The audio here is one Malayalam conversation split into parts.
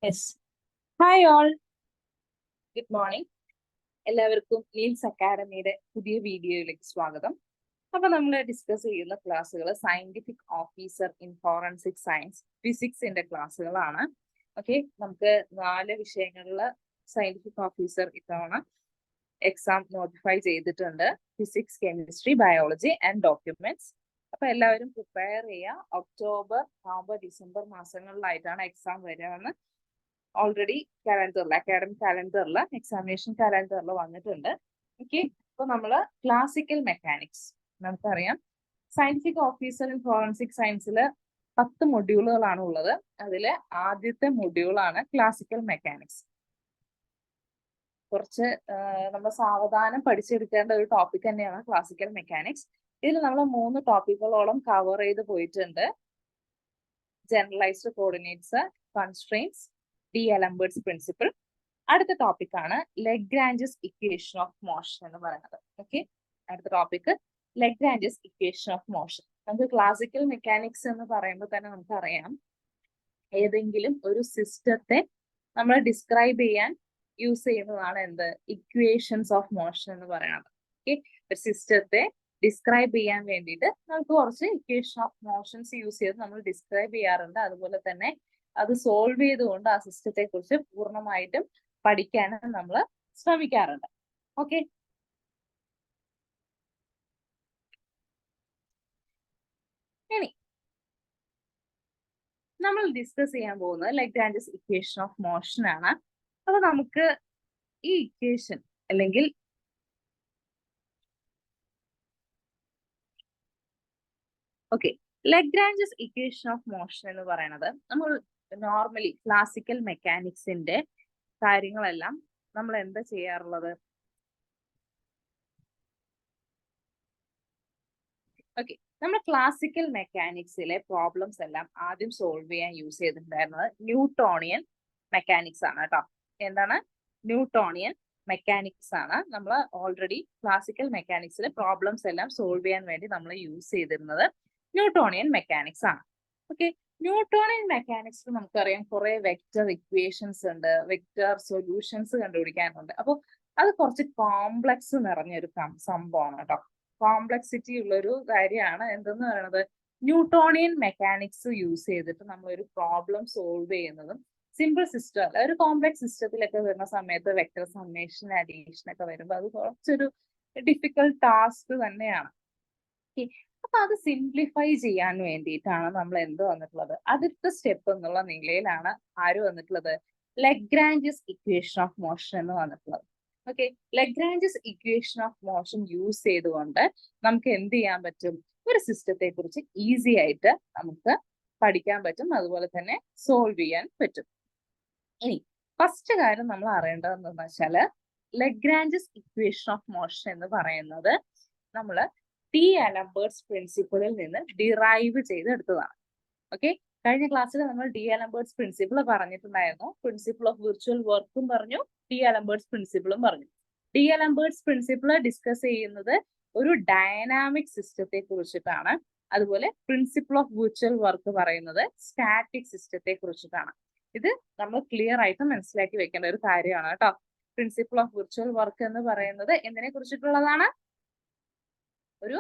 Yes. Hi all, good morning. എല്ലാവർക്കും നീൽസ് അക്കാഡമിയുടെ പുതിയ വീഡിയോയിലേക്ക് സ്വാഗതം. അപ്പൊ നമ്മൾ ഡിസ്കസ് ചെയ്യുന്ന ക്ലാസ്സുകൾ scientific officer in forensic science ഫിസിക്സിന്റെ ക്ലാസ്സുകളാണ്. ഓക്കെ, നമുക്ക് 4 വിഷയങ്ങളിൽ സയന്റിഫിക് ഓഫീസർ ഇത്തവണ എക്സാം നോട്ടിഫൈ ചെയ്തിട്ടുണ്ട്. Physics, chemistry, biology and documents. അപ്പൊ എല്ലാവരും പ്രിപ്പയർ ചെയ്യുക. ഒക്ടോബർ, നവംബർ, ഡിസംബർ മാസങ്ങളിലായിട്ടാണ് എക്സാം വരികയെന്ന് ഓൾറെഡി കലണ്ടറിൽ, അക്കാഡമിക് കലണ്ടറിൽ, എക്സാമിനേഷൻ കലണ്ടറിൽ വന്നിട്ടുണ്ട്. ഓക്കെ, അപ്പൊ നമ്മള് ക്ലാസിക്കൽ മെക്കാനിക്സ്, നമുക്കറിയാം സയന്റിഫിക് ഓഫീസർ ഇൻ ഫോറൻസിക് സയൻസിൽ 10 മൊഡ്യൂളുകളാണ് ഉള്ളത്. അതില് ആദ്യത്തെ മൊഡ്യൂളാണ് ക്ലാസിക്കൽ മെക്കാനിക്സ്. കുറച്ച് നമ്മൾ സാവധാനം പഠിച്ചെടുക്കേണ്ട ഒരു ടോപ്പിക് തന്നെയാണ് ക്ലാസിക്കൽ മെക്കാനിക്സ്. ഇതിൽ നമ്മൾ 3 ടോപ്പിക്കുകളോളം കവർ ചെയ്ത് പോയിട്ടുണ്ട്. Generalised coordinates, constraints, D'Alembert's principle. അടുത്ത ടോപ്പിക്കാണ് ലഗ്രാഞ്ചസ് ഇക്വേഷൻ ഓഫ് മോഷൻ എന്ന് പറയുന്നത്. ഓക്കെ, അടുത്ത topic Lagrange's equation of motion. നമുക്ക് ക്ലാസിക്കൽ മെക്കാനിക്സ് എന്ന് പറയുമ്പോൾ തന്നെ നമുക്കറിയാം, ഏതെങ്കിലും ഒരു സിസ്റ്റത്തെ നമ്മൾ ഡിസ്ക്രൈബ് ചെയ്യാൻ യൂസ് ചെയ്യുന്നതാണ് എന്ത്, ഇക്വേഷൻസ് ഓഫ് മോഷൻ എന്ന് പറയുന്നത്. ഓക്കെ, ഒരു സിസ്റ്റത്തെ ഡിസ്ക്രൈബ് ചെയ്യാൻ വേണ്ടിയിട്ട് നമുക്ക് കുറച്ച് ഇക്വേഷൻ ഓഫ് മോഷൻസ് യൂസ് ചെയ്ത് നമ്മൾ ഡിസ്ക്രൈബ് ചെയ്യാറുണ്ട്. അതുപോലെ തന്നെ അത് സോൾവ് ചെയ്തുകൊണ്ട് ആ സിസ്റ്റത്തെ കുറിച്ച് പൂർണ്ണമായിട്ടും പഠിക്കാനും നമ്മൾ ശ്രമിക്കാറുണ്ട്. ഓക്കെ, ഇനി നമ്മൾ ഡിസ്കസ് ചെയ്യാൻ പോകുന്നത് ലഗ്രാഞ്ചസ് ഇക്വേഷൻ ഓഫ് മോഷൻ ആണ്. അപ്പൊ നമുക്ക് ഈ ഇക്വേഷൻ അല്ലെങ്കിൽ okay, Lagrange's equation of motion എന്ന് പറയുന്നത് നമ്മൾ നോർമലി ക്ലാസിക്കൽ മെക്കാനിക്സിന്റെ കാര്യങ്ങളെല്ലാം നമ്മൾ എന്താ ചെയ്യാറുള്ളത്? ഓക്കെ, നമ്മൾ ക്ലാസിക്കൽ മെക്കാനിക്സിലെ പ്രോബ്ലംസ് എല്ലാം ആദ്യം സോൾവ് ചെയ്യാൻ യൂസ് ചെയ്തിട്ടുണ്ടായിരുന്നത് ന്യൂട്ടോണിയൻ മെക്കാനിക്സ് ആണ് കേട്ടോ. എന്താണ്? ന്യൂട്ടോണിയൻ മെക്കാനിക്സ് ആണ്. നമ്മൾ ഓൾറെഡി ക്ലാസിക്കൽ മെക്കാനിക്സിലെ പ്രോബ്ലംസ് എല്ലാം സോൾവ് ചെയ്യാൻ വേണ്ടി നമ്മൾ യൂസ് ചെയ്തിരുന്നത് ന്യൂട്ടോണിയൻ മെക്കാനിക്സ് ആണ്. ഓക്കെ, ന്യൂട്ടോണിയൻ മെക്കാനിക്സിൽ നമുക്കറിയാം കുറെ വെക്റ്റർ ഇക്വേഷൻസ് ഉണ്ട്, വെക്റ്റർ സൊല്യൂഷൻസ് കണ്ടുപിടിക്കാനുണ്ട്. അപ്പോൾ അത് കുറച്ച് കോംപ്ലക്സ് നിറഞ്ഞൊരു സംഭവമാണ് കേട്ടോ. കോംപ്ലക്സിറ്റി ഉള്ളൊരു കാര്യമാണ് എന്തെന്ന് പറയുന്നത്, ന്യൂട്ടോണിയൻ മെക്കാനിക്സ് യൂസ് ചെയ്തിട്ട് നമ്മൾ ഒരു പ്രോബ്ലം സോൾവ് ചെയ്യുന്നതും സിമ്പിൾ സിസ്റ്റം അല്ല. ഒരു കോംപ്ലക്സ് സിസ്റ്റത്തിലൊക്കെ വരുന്ന സമയത്ത് വെക്ടർ സമ്മേഷൻ, അഡീഷൻ ഒക്കെ വരുമ്പോൾ അത് കുറച്ചൊരു ഡിഫിക്കൽട്ട് ടാസ്ക് തന്നെയാണ്. അപ്പൊ അത് സിംപ്ലിഫൈ ചെയ്യാൻ വേണ്ടിയിട്ടാണ് നമ്മൾ എന്ത് വന്നിട്ടുള്ളത്, അടുത്ത സ്റ്റെപ്പ് എന്നുള്ള നിലയിലാണ് ആര് വന്നിട്ടുള്ളത്, ലഗ്രാഞ്ചസ് ഇക്വേഷൻ ഓഫ് മോഷൻ എന്ന് വന്നിട്ടുള്ളത്. Okay, Lagrange's equation of motion use ചെയ്തുകൊണ്ട് നമുക്ക് എന്ത് ചെയ്യാൻ പറ്റും, ഒരു സിസ്റ്റത്തെ കുറിച്ച് ഈസി ആയിട്ട് നമുക്ക് പഠിക്കാൻ പറ്റും, അതുപോലെ തന്നെ സോൾവ് ചെയ്യാൻ പറ്റും. ഇനി ഫസ്റ്റ് കാര്യം നമ്മൾ അറിയേണ്ടത് എന്താണെന്ന് വെച്ചാല്, ലഗ്രാഞ്ചസ് ഇക്വേഷൻ ഓഫ് മോഷൻ എന്ന് പറയുന്നത് നമ്മൾ ഡി-അലംബേർട്സ് പ്രിൻസിപ്പിളിൽ നിന്ന് ഡിറൈവ് ചെയ്തെടുത്തതാണ്. ഓക്കെ, കഴിഞ്ഞ ക്ലാസ്സിൽ നമ്മൾ ഡി-അലംബേർട്സ് പ്രിൻസിപ്പിൾ പറഞ്ഞിട്ടുണ്ടായിരുന്നു. പ്രിൻസിപ്പിൾ ഓഫ് വിർച്വൽ വർക്കും പറഞ്ഞു, ഡി-അലംബേർട്സ് പ്രിൻസിപ്പിളും പറഞ്ഞു. ഡി-അലംബേർട്സ് പ്രിൻസിപ്പിൾ ഡിസ്കസ് ചെയ്യുന്നത് ഒരു ഡൈനാമിക് സിസ്റ്റത്തെ കുറിച്ചിട്ടാണ്. അതുപോലെ പ്രിൻസിപ്പിൾ ഓഫ് വിർച്വൽ വർക്ക് പറയുന്നത് സ്റ്റാറ്റിക് സിസ്റ്റത്തെ കുറിച്ചിട്ടാണ്. ഇത് നമ്മൾ ക്ലിയർ ആയിട്ട് മനസ്സിലാക്കി വെക്കേണ്ട ഒരു കാര്യമാണ് കേട്ടോ. പ്രിൻസിപ്പിൾ ഓഫ് വിർച്വൽ വർക്ക് എന്ന് പറയുന്നത് എന്തിനെ കുറിച്ചിട്ടുള്ളതാണ്? ഒരു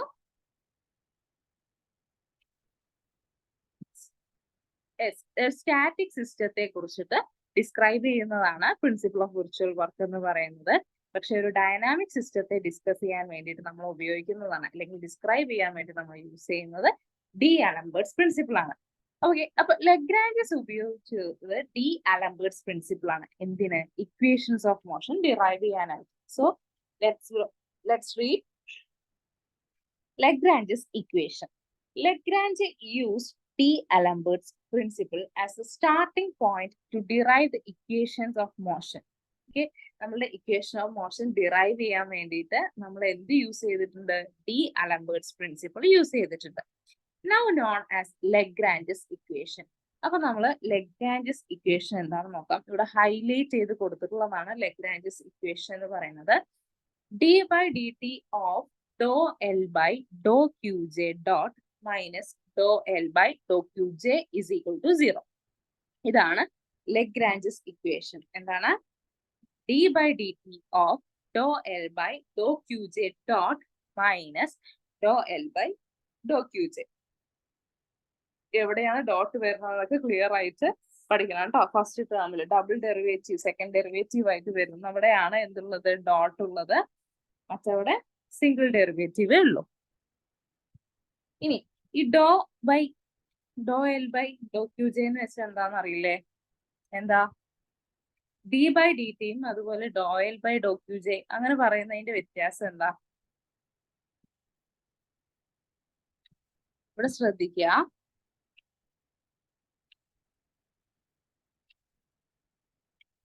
സ്റ്റാറ്റിക് സിസ്റ്റത്തെ കുറിച്ചിട്ട് ഡിസ്ക്രൈബ് ചെയ്യുന്നതാണ് പ്രിൻസിപ്പിൾ ഓഫ് വിർച്വൽ വർക്ക് എന്ന് പറയുന്നത്. പക്ഷെ ഒരു ഡൈനാമിക് സിസ്റ്റത്തെ ഡിസ്കസ് ചെയ്യാൻ വേണ്ടിയിട്ട് നമ്മൾ ഉപയോഗിക്കുന്നതാണ്, അല്ലെങ്കിൽ ഡിസ്ക്രൈബ് ചെയ്യാൻ വേണ്ടി നമ്മൾ യൂസ് ചെയ്യുന്നത് ഡി-അലംബേർട്സ് പ്രിൻസിപ്പിൾ ആണ്. ഓക്കെ, അപ്പൊ ലഗ്രാഞ്ചസ് ഉപയോഗിച്ചത് ഡി-അലംബേർട്സ് പ്രിൻസിപ്പിൾ ആണ്. എന്തിന്? ഇക്വേഷൻസ് ഓഫ് മോഷൻ ഡിറൈവ് ചെയ്യാനായിട്ട്. So let's read Lagrange's equation. Lagrange used D-Alembert's principle as a starting point to derive the equations of motion. Okay, നമ്മളുടെ ഇക്വേഷൻ ഓഫ് മോഷൻ ഡിറൈവ് ചെയ്യാൻ വേണ്ടിയിട്ട് നമ്മൾ എന്ത് യൂസ് ചെയ്തിട്ടുണ്ട്? ഡി-അലംബേർട്സ് പ്രിൻസിപ്പിൾ യൂസ് ചെയ്തിട്ടുണ്ട്. Now known as Lagrange's equation. അപ്പൊ നമ്മൾ ലഗ്രാഞ്ചസ് ഇക്വേഷൻ എന്താണെന്ന് നോക്കാം. ഇവിടെ ഹൈലൈറ്റ് ചെയ്ത് കൊടുത്തിട്ടുള്ളതാണ് ലഗ്രാഞ്ചസ് ഇക്വേഷൻ എന്ന് പറയുന്നത്. D by D T of dou L by dou Qj dot minus dou L by dou Qj is equal to 0. ഇതാണ് ലെഗ്രാഞ്ചസ് ഇക്വേഷൻ എന്താണ്? D by D T of Dr L by doh Q j dot minus Dr L by doh Q j. എവിടെയാണ് ഡോട്ട് വരുന്നതൊക്കെ ക്ലിയർ ആയിട്ട് പഠിക്കണം കേട്ടോ. ഫസ്റ്റ് ടേമിൽ ഡബിൾ ഡെറിവേറ്റീവ് സെക്കൻഡ് ഡെറിവേറ്റീവ് ആയിട്ട് വരുന്നു. അവിടെയാണ് എന്തുള്ളത്? ഡോട്ട് ഉള്ളത്. മറ്റവിടെ സിംഗിൾ ഡെറിവേറ്റീവേ ഉള്ളൂ. ഇനി ഈ doh by doh L by doh Q J എന്ന് വെച്ചാൽ എന്താന്ന് അറിയില്ലേ? എന്താ? ഡി ബൈ ഡി ടിയും അതുപോലെ doh L by doh Q J അങ്ങനെ പറയുന്നതിന്റെ വ്യത്യാസം എന്താ? ഇവിടെ ശ്രദ്ധിക്കുക.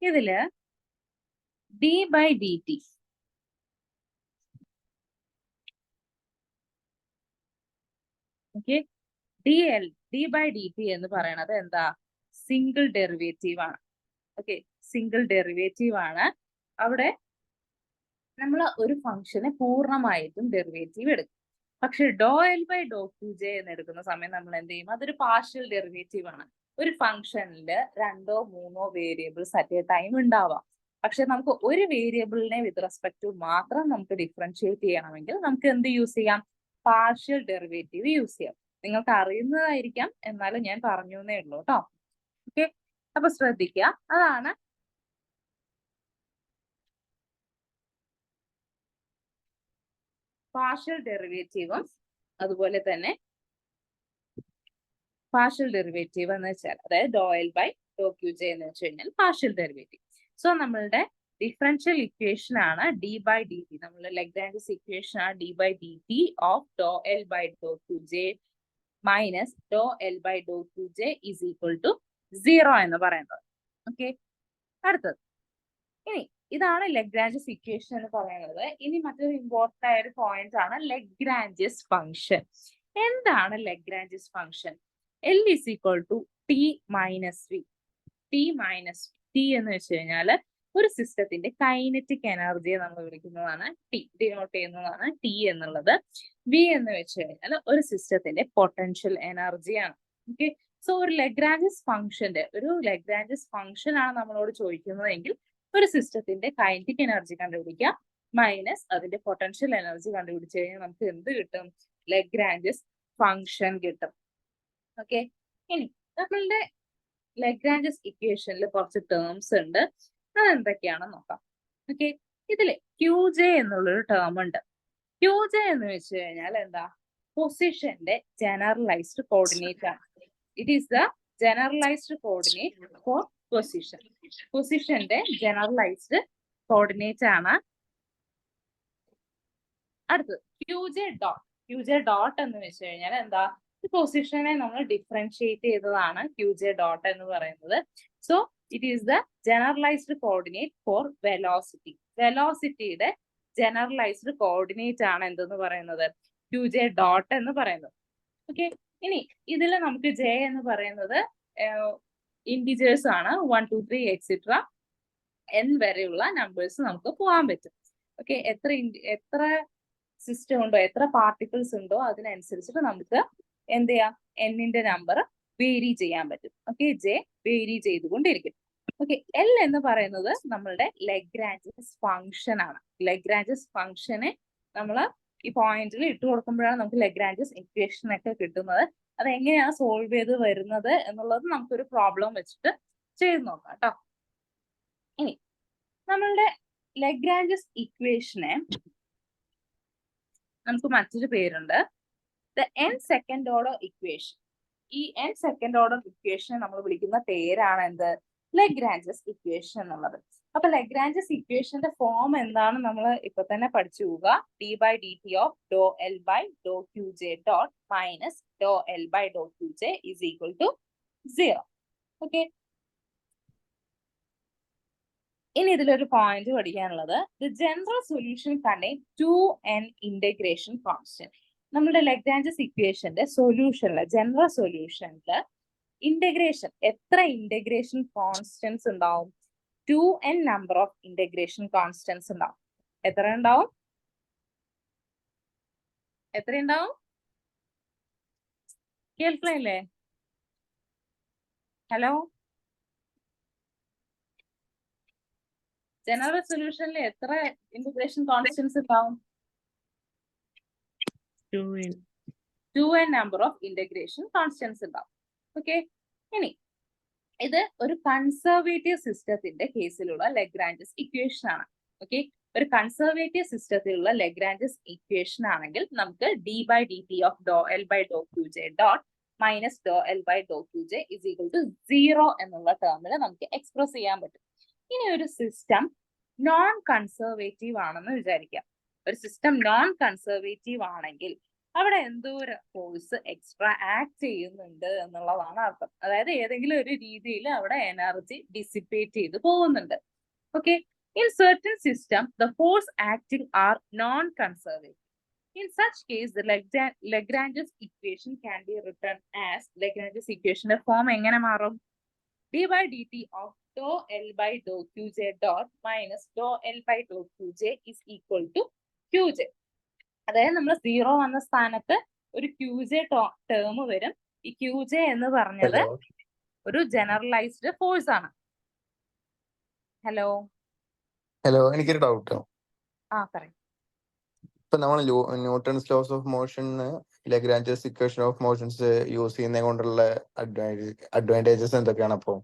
ഇതില് D by D T okay, D by D T എന്ന് പറയുന്നത് എന്താ? സിംഗിൾ ഡെറിവേറ്റീവ് ആണ്. ഓക്കെ, സിംഗിൾ ഡെറിവേറ്റീവ് ആണ്. അവിടെ നമ്മൾ ഒരു ഫംഗ്ഷനെ പൂർണ്ണമായിട്ടും ഡെറിവേറ്റീവ് എടുക്കും. പക്ഷെ doh L by doh Q J എന്ന് എടുക്കുന്ന സമയം നമ്മൾ എന്ത് ചെയ്യും? അതൊരു പാർഷ്യൽ ഡെറിവേറ്റീവ് ആണ്. ഒരു ഫംഗ്ഷനിൽ 2 or 3 variables at A time ഉണ്ടാവാം. പക്ഷെ നമുക്ക് ഒരു വേരിയബിളിനെ വിത്ത് റെസ്പെക്ട് ടു മാത്രം നമുക്ക് ഡിഫറൻഷിയേറ്റ് ചെയ്യണമെങ്കിൽ നമുക്ക് എന്ത് യൂസ് ചെയ്യാം? പാർഷ്യൽ ഡെറിവേറ്റീവ് യൂസ് ചെയ്യാം. നിങ്ങൾക്ക് അറിയുന്നതായിരിക്കാം, എന്നാലും ഞാൻ പറഞ്ഞു എന്നേ ഉള്ളൂ കേട്ടോ. ഓക്കെ, അപ്പൊ ശ്രദ്ധിക്കുക. അതാണ് പാർഷ്യൽ ഡെറിവേറ്റീവും അതുപോലെ തന്നെ പാർഷ്യൽ ഡെറിവേറ്റീവ് എന്ന് വെച്ചാൽ അതായത് doh L by doh Q J എന്ന് വെച്ച് കഴിഞ്ഞാൽ പാർഷ്യൽ ഡെറിവേറ്റീവ്. സോ നമ്മളുടെ ഡിഫറൻഷ്യൽ ഇക്വേഷൻ ആണ് ഡി ബൈ ഡി ടി. നമ്മളുടെ ലെഗ്രാഞ്ചസ് ഇക്വേഷൻ ആണ് D by D T of Dr L by doh Q J minus Dr L by doh Q J is equal to 0 എന്ന് പറയുന്നത്. ഓക്കെ, അടുത്തത് ഇനി ഇതാണ് ലെഗ്രാഞ്ചസ് ഇക്വേഷൻ എന്ന് പറയുന്നത്. ഇനി മറ്റൊരു ഇമ്പോർട്ടന്റ് ആയ ഒരു പോയിന്റ് ആണ് ലെഗ്രാഞ്ചസ് ഫംഗ്ഷൻ. എന്താണ് Lagrange's function? L is equal to T minus V. T എന്ന് വെച്ച് കഴിഞ്ഞാൽ ഒരു സിസ്റ്റത്തിന്റെ കൈനറ്റിക് എനർജിയെ നമ്മൾ വിളിക്കുന്നതാണ് ടി, ഡിനോട്ട് ചെയ്യുന്നതാണ് ടി എന്നുള്ളത്. വി എന്ന് വെച്ച് കഴിഞ്ഞാൽ ഒരു സിസ്റ്റത്തിന്റെ പൊട്ടൻഷ്യൽ എനർജിയാണ്. ഓക്കെ, സോ ഒരു ലെഗ്രാഞ്ചസ് ഫംഗ്ഷൻ ആണ് നമ്മളോട് ചോദിക്കുന്നതെങ്കിൽ ഒരു സിസ്റ്റത്തിന്റെ കൈനറ്റിക് എനർജി കണ്ടുപിടിക്കുക മൈനസ് അതിന്റെ പൊട്ടൻഷ്യൽ എനർജി കണ്ടുപിടിച്ച് കഴിഞ്ഞാൽ നമുക്ക് എന്ത് കിട്ടും? ലെഗ്രാഞ്ചസ് ഫംഗ്ഷൻ കിട്ടും. ഓക്കെ, ഇനി നമ്മളുടെ ലെഗ്രാഞ്ചസ് ഇക്വേഷനിൽ കുറച്ച് ടേംസ് ഉണ്ട്. അതെന്തൊക്കെയാണെന്ന് നോക്കാം. ഓക്കെ, ഇതില് ക്യു ജെ എന്നുള്ളൊരു ടേം ഉണ്ട്. ക്യു ജെ എന്ന് വെച്ച് കഴിഞ്ഞാൽ എന്താ? പൊസിഷന്റെ ജനറലൈസ്ഡ് കോർഡിനേറ്റ് ആണ്. It is the generalised coordinate for position. പൊസിഷന്റെ ജനറലൈസ്ഡ് കോർഡിനേറ്റ് ആണ്. അടുത്തത് ക്യു ജെ ഡോട്ട് എന്ന് വെച്ച് കഴിഞ്ഞാൽ എന്താ? പൊസിഷനെ നമ്മൾ ഡിഫറൻഷിയേറ്റ് ചെയ്തതാണ് ക്യു ജെ ഡോട്ട് എന്ന് പറയുന്നത്. So it is the generalised coordinate for velocity. വെലോസിറ്റിയുടെ ജനറലൈസ്ഡ് കോർഡിനേറ്റ് ആണ് എന്തെന്ന് പറയുന്നത്? ക്യു ജെ ഡോട്ട് എന്ന് പറയുന്നത്. ഓക്കെ, ഇനി ഇതിൽ നമുക്ക് ജെ എന്ന് പറയുന്നത് ഇൻഡിജേഴ്സ് ആണ്. 1 2 3 എക്സെട്ര n വരെയുള്ള നമ്പേഴ്സ് നമുക്ക് പോകാൻ പറ്റും. ഓക്കെ, എത്ര സിസ്റ്റം ഉണ്ടോ, എത്ര പാർട്ടിക്കിൾസ് ഉണ്ടോ അതിനനുസരിച്ചിട്ട് നമുക്ക് എന്ത് ചെയ്യാം? എന്നിന്റെ നമ്പർ വേരി ചെയ്യാൻ പറ്റും. ഓക്കെ, ജെ വേരി ചെയ്തുകൊണ്ടിരിക്കും. ഓക്കെ, എൽ എന്ന് പറയുന്നത് നമ്മളുടെ ലെഗ്രാഞ്ചസ് ഫംഗ്ഷൻ ആണ്. ലെഗ്രാഞ്ചസ് ഫംഗ്ഷനെ നമ്മൾ ഈ പോയിന്റിൽ ഇട്ട് കൊടുക്കുമ്പോഴാണ് നമുക്ക് ലെഗ്രാഞ്ചസ് ഇക്വേഷൻ ഒക്കെ കിട്ടുന്നത്. അത് എങ്ങനെയാണ് സോൾവ് ചെയ്ത് വരുന്നത് എന്നുള്ളത് നമുക്കൊരു പ്രോബ്ലം വെച്ചിട്ട് ചെയ്ത് നോക്കാം കേട്ടോ. ഇനി നമ്മളുടെ ലെഗ്രാഞ്ചസ് ഇക്വേഷനെ നമുക്ക് മറ്റൊരു പേരുണ്ട്, the n second order equation. ഈ n സെക്കൻഡ് ഓർഡർ ഇക്വേഷൻ നമ്മൾ വിളിക്കുന്ന പേരാണ് എന്ത്? ലെഗ്രാഞ്ചസ് ഇക്വേഷൻ എന്നുള്ളത്. അപ്പൊ ലെഗ്രാഞ്ചസ് ഇക്വേഷന്റെ ഫോം എന്താണ് നമ്മൾ ഇപ്പൊ തന്നെ പഠിച്ചു പോവുക. D by D T of Dr L by doh Q j dot minus Dr L by doh Q J is equal to 0. Okay, ഇനി ഇതിലൊരു പോയിന്റ് പഠിക്കാനുള്ളത്, the general solution contain 2n integration constant. നമ്മുടെ ലെഗ്രാഞ്ചസ് ഇക്വേഷന്റെ സൊല്യൂഷനില് ജനറൽ സൊല്യൂഷനില് ഇന്റഗ്രേഷൻ എത്ര ഇന്റഗ്രേഷൻ കോൺസ്റ്റന്റ്സ് ഉണ്ടാവും? 2n number of integration constants ഉണ്ടാവും. എത്ര ഉണ്ടാവും? കേൾക്കണില്ലേ? ഹലോ, ജനറൽ സൊല്യൂഷനിൽ എത്ര ഇന്റഗ്രേഷൻ കോൺസ്റ്റന്റ്സ് ഉണ്ടാവും? 2n number of integration constants ഉണ്ടാവും. ഓക്കെ, ഇനി ഇത് ഒരു കൺസർവേറ്റീവ് സിസ്റ്റത്തിന്റെ കേസിലുള്ള ലഗ്രാഞ്ചസ് ഇക്വേഷൻ ആണ്. ഓക്കെ, ഒരു കൺസർവേറ്റീവ് സിസ്റ്റത്തിലുള്ള ലഗ്രാഞ്ചസ് ഇക്വേഷൻ ആണെങ്കിൽ നമുക്ക് d/dt of Dr L by doh Q j dot minus Dr L by doh Q j is equal to 0 എന്നുള്ള ടേമിൽ നമുക്ക് എക്സ്പ്രസ് ചെയ്യാൻ പറ്റും. ഇനി ഒരു സിസ്റ്റം നോൺ കൺസർവേറ്റീവ് ആണെന്ന് വിചാരിക്കാം. ഒരു സിസ്റ്റം നോൺ കൺസർവേറ്റീവ് ആണെങ്കിൽ അവിടെ എന്തോ ഒരു ഫോഴ്സ് എക്സ്ട്രാ ആക്ട് ചെയ്യുന്നുണ്ട് എന്നുള്ളതാണ് അർത്ഥം. അതായത് ഏതെങ്കിലും ഒരു രീതിയിൽ അവിടെ എനർജി ഡിസിപ്പേറ്റ് ചെയ്ത് പോകുന്നുണ്ട്. Okay, in certain system the force acting are non conservative. In such case, the Lagrange's equation can be written as Lagrange's equation form എങ്ങനെ മാറും? d/dt of dou L by dou Qj dot minus dou L by dou Qj is equal to Qj. അതായത് നമ്മൾ 0 വന്ന സ്ഥാനത്ത് ഒരു Qj ടേം വരും. ഈ Qj എന്ന് പറഞ്ഞത് ഒരു ജനറലൈസ്ഡ് ഫോഴ്സ് ആണ്. ഹലോ എനിക്കൊരു ഡൗട്ട്. പറയും. ഇപ്പൊ നമ്മൾ Newton's loss of motion, Lagrange's equation of motions use ചെയ്യുന്നത് കൊണ്ടുള്ള അഡ്വാൻറ്റേജസ് എന്തൊക്കെയാണ്? അപ്പോ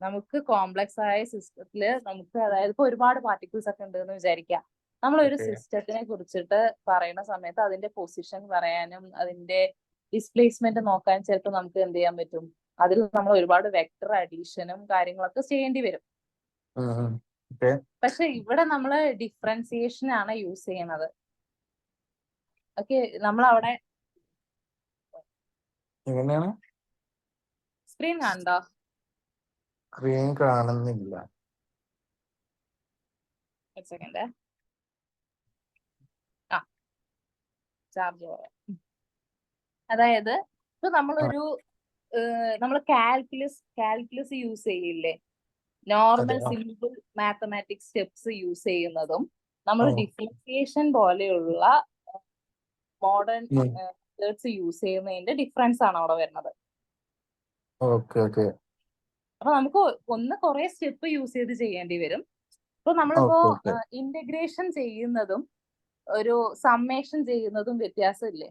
നമുക്ക് കോംപ്ലക്സ് ആയ സിസ്റ്റത്തില് നമുക്ക് അതായത് ഇപ്പൊ ഒരുപാട് പാർട്ടിക്കിൾസ് ഒക്കെ ഉണ്ട് എന്ന് വിചാരിക്കാം. നമ്മളൊരു സിസ്റ്റത്തിനെ കുറിച്ചിട്ട് പറയുന്ന സമയത്ത് അതിന്റെ പൊസിഷൻ പറയാനും അതിന്റെ ഡിസ്പ്ലേസ്മെന്റ് നോക്കാനും ചിലപ്പോൾ നമുക്ക് എന്ത് ചെയ്യാൻ പറ്റും? അതിൽ നമ്മൾ ഒരുപാട് വെക്ടർ അഡീഷനും കാര്യങ്ങളൊക്കെ ചെയ്യേണ്ടി വരും. പക്ഷെ ഇവിടെ നമ്മൾ ഡിഫറൻസിയേഷൻ ആണ് യൂസ് ചെയ്യുന്നത്. ഓക്കെ, നമ്മൾ അവിടെ സ്ക്രീൻ കാണണ്ടോ? സ്ക്രീൻ കാണുന്നില്ല. ഒരു സെക്കൻഡ്. ചാർജ് അതായത് ഇപ്പൊ നമ്മൾ കാൽക്കുലസ് യൂസ് ചെയ്യില്ലേ, normal simple mathematics steps use ചെയ്യുന്നതും നമ്മൾ ഡിഫറൻസിയേഷൻ പോലെയുള്ള മോഡേൺ മെത്തേഡ്സ് യൂസ് ചെയ്യുന്നതിന്റെ ഡിഫറൻസ് ആണ് അവിടെ വരുന്നത്. അപ്പൊ നമുക്ക് കുറെ സ്റ്റെപ്പ് യൂസ് ചെയ്ത് ചെയ്യേണ്ടി വരും. ഇപ്പൊ നമ്മളിപ്പോ ഇന്റഗ്രേഷൻ ചെയ്യുന്നതും ഒരു സമ്മേഷൻ ചെയ്യുന്നതും വ്യത്യാസമില്ലേ?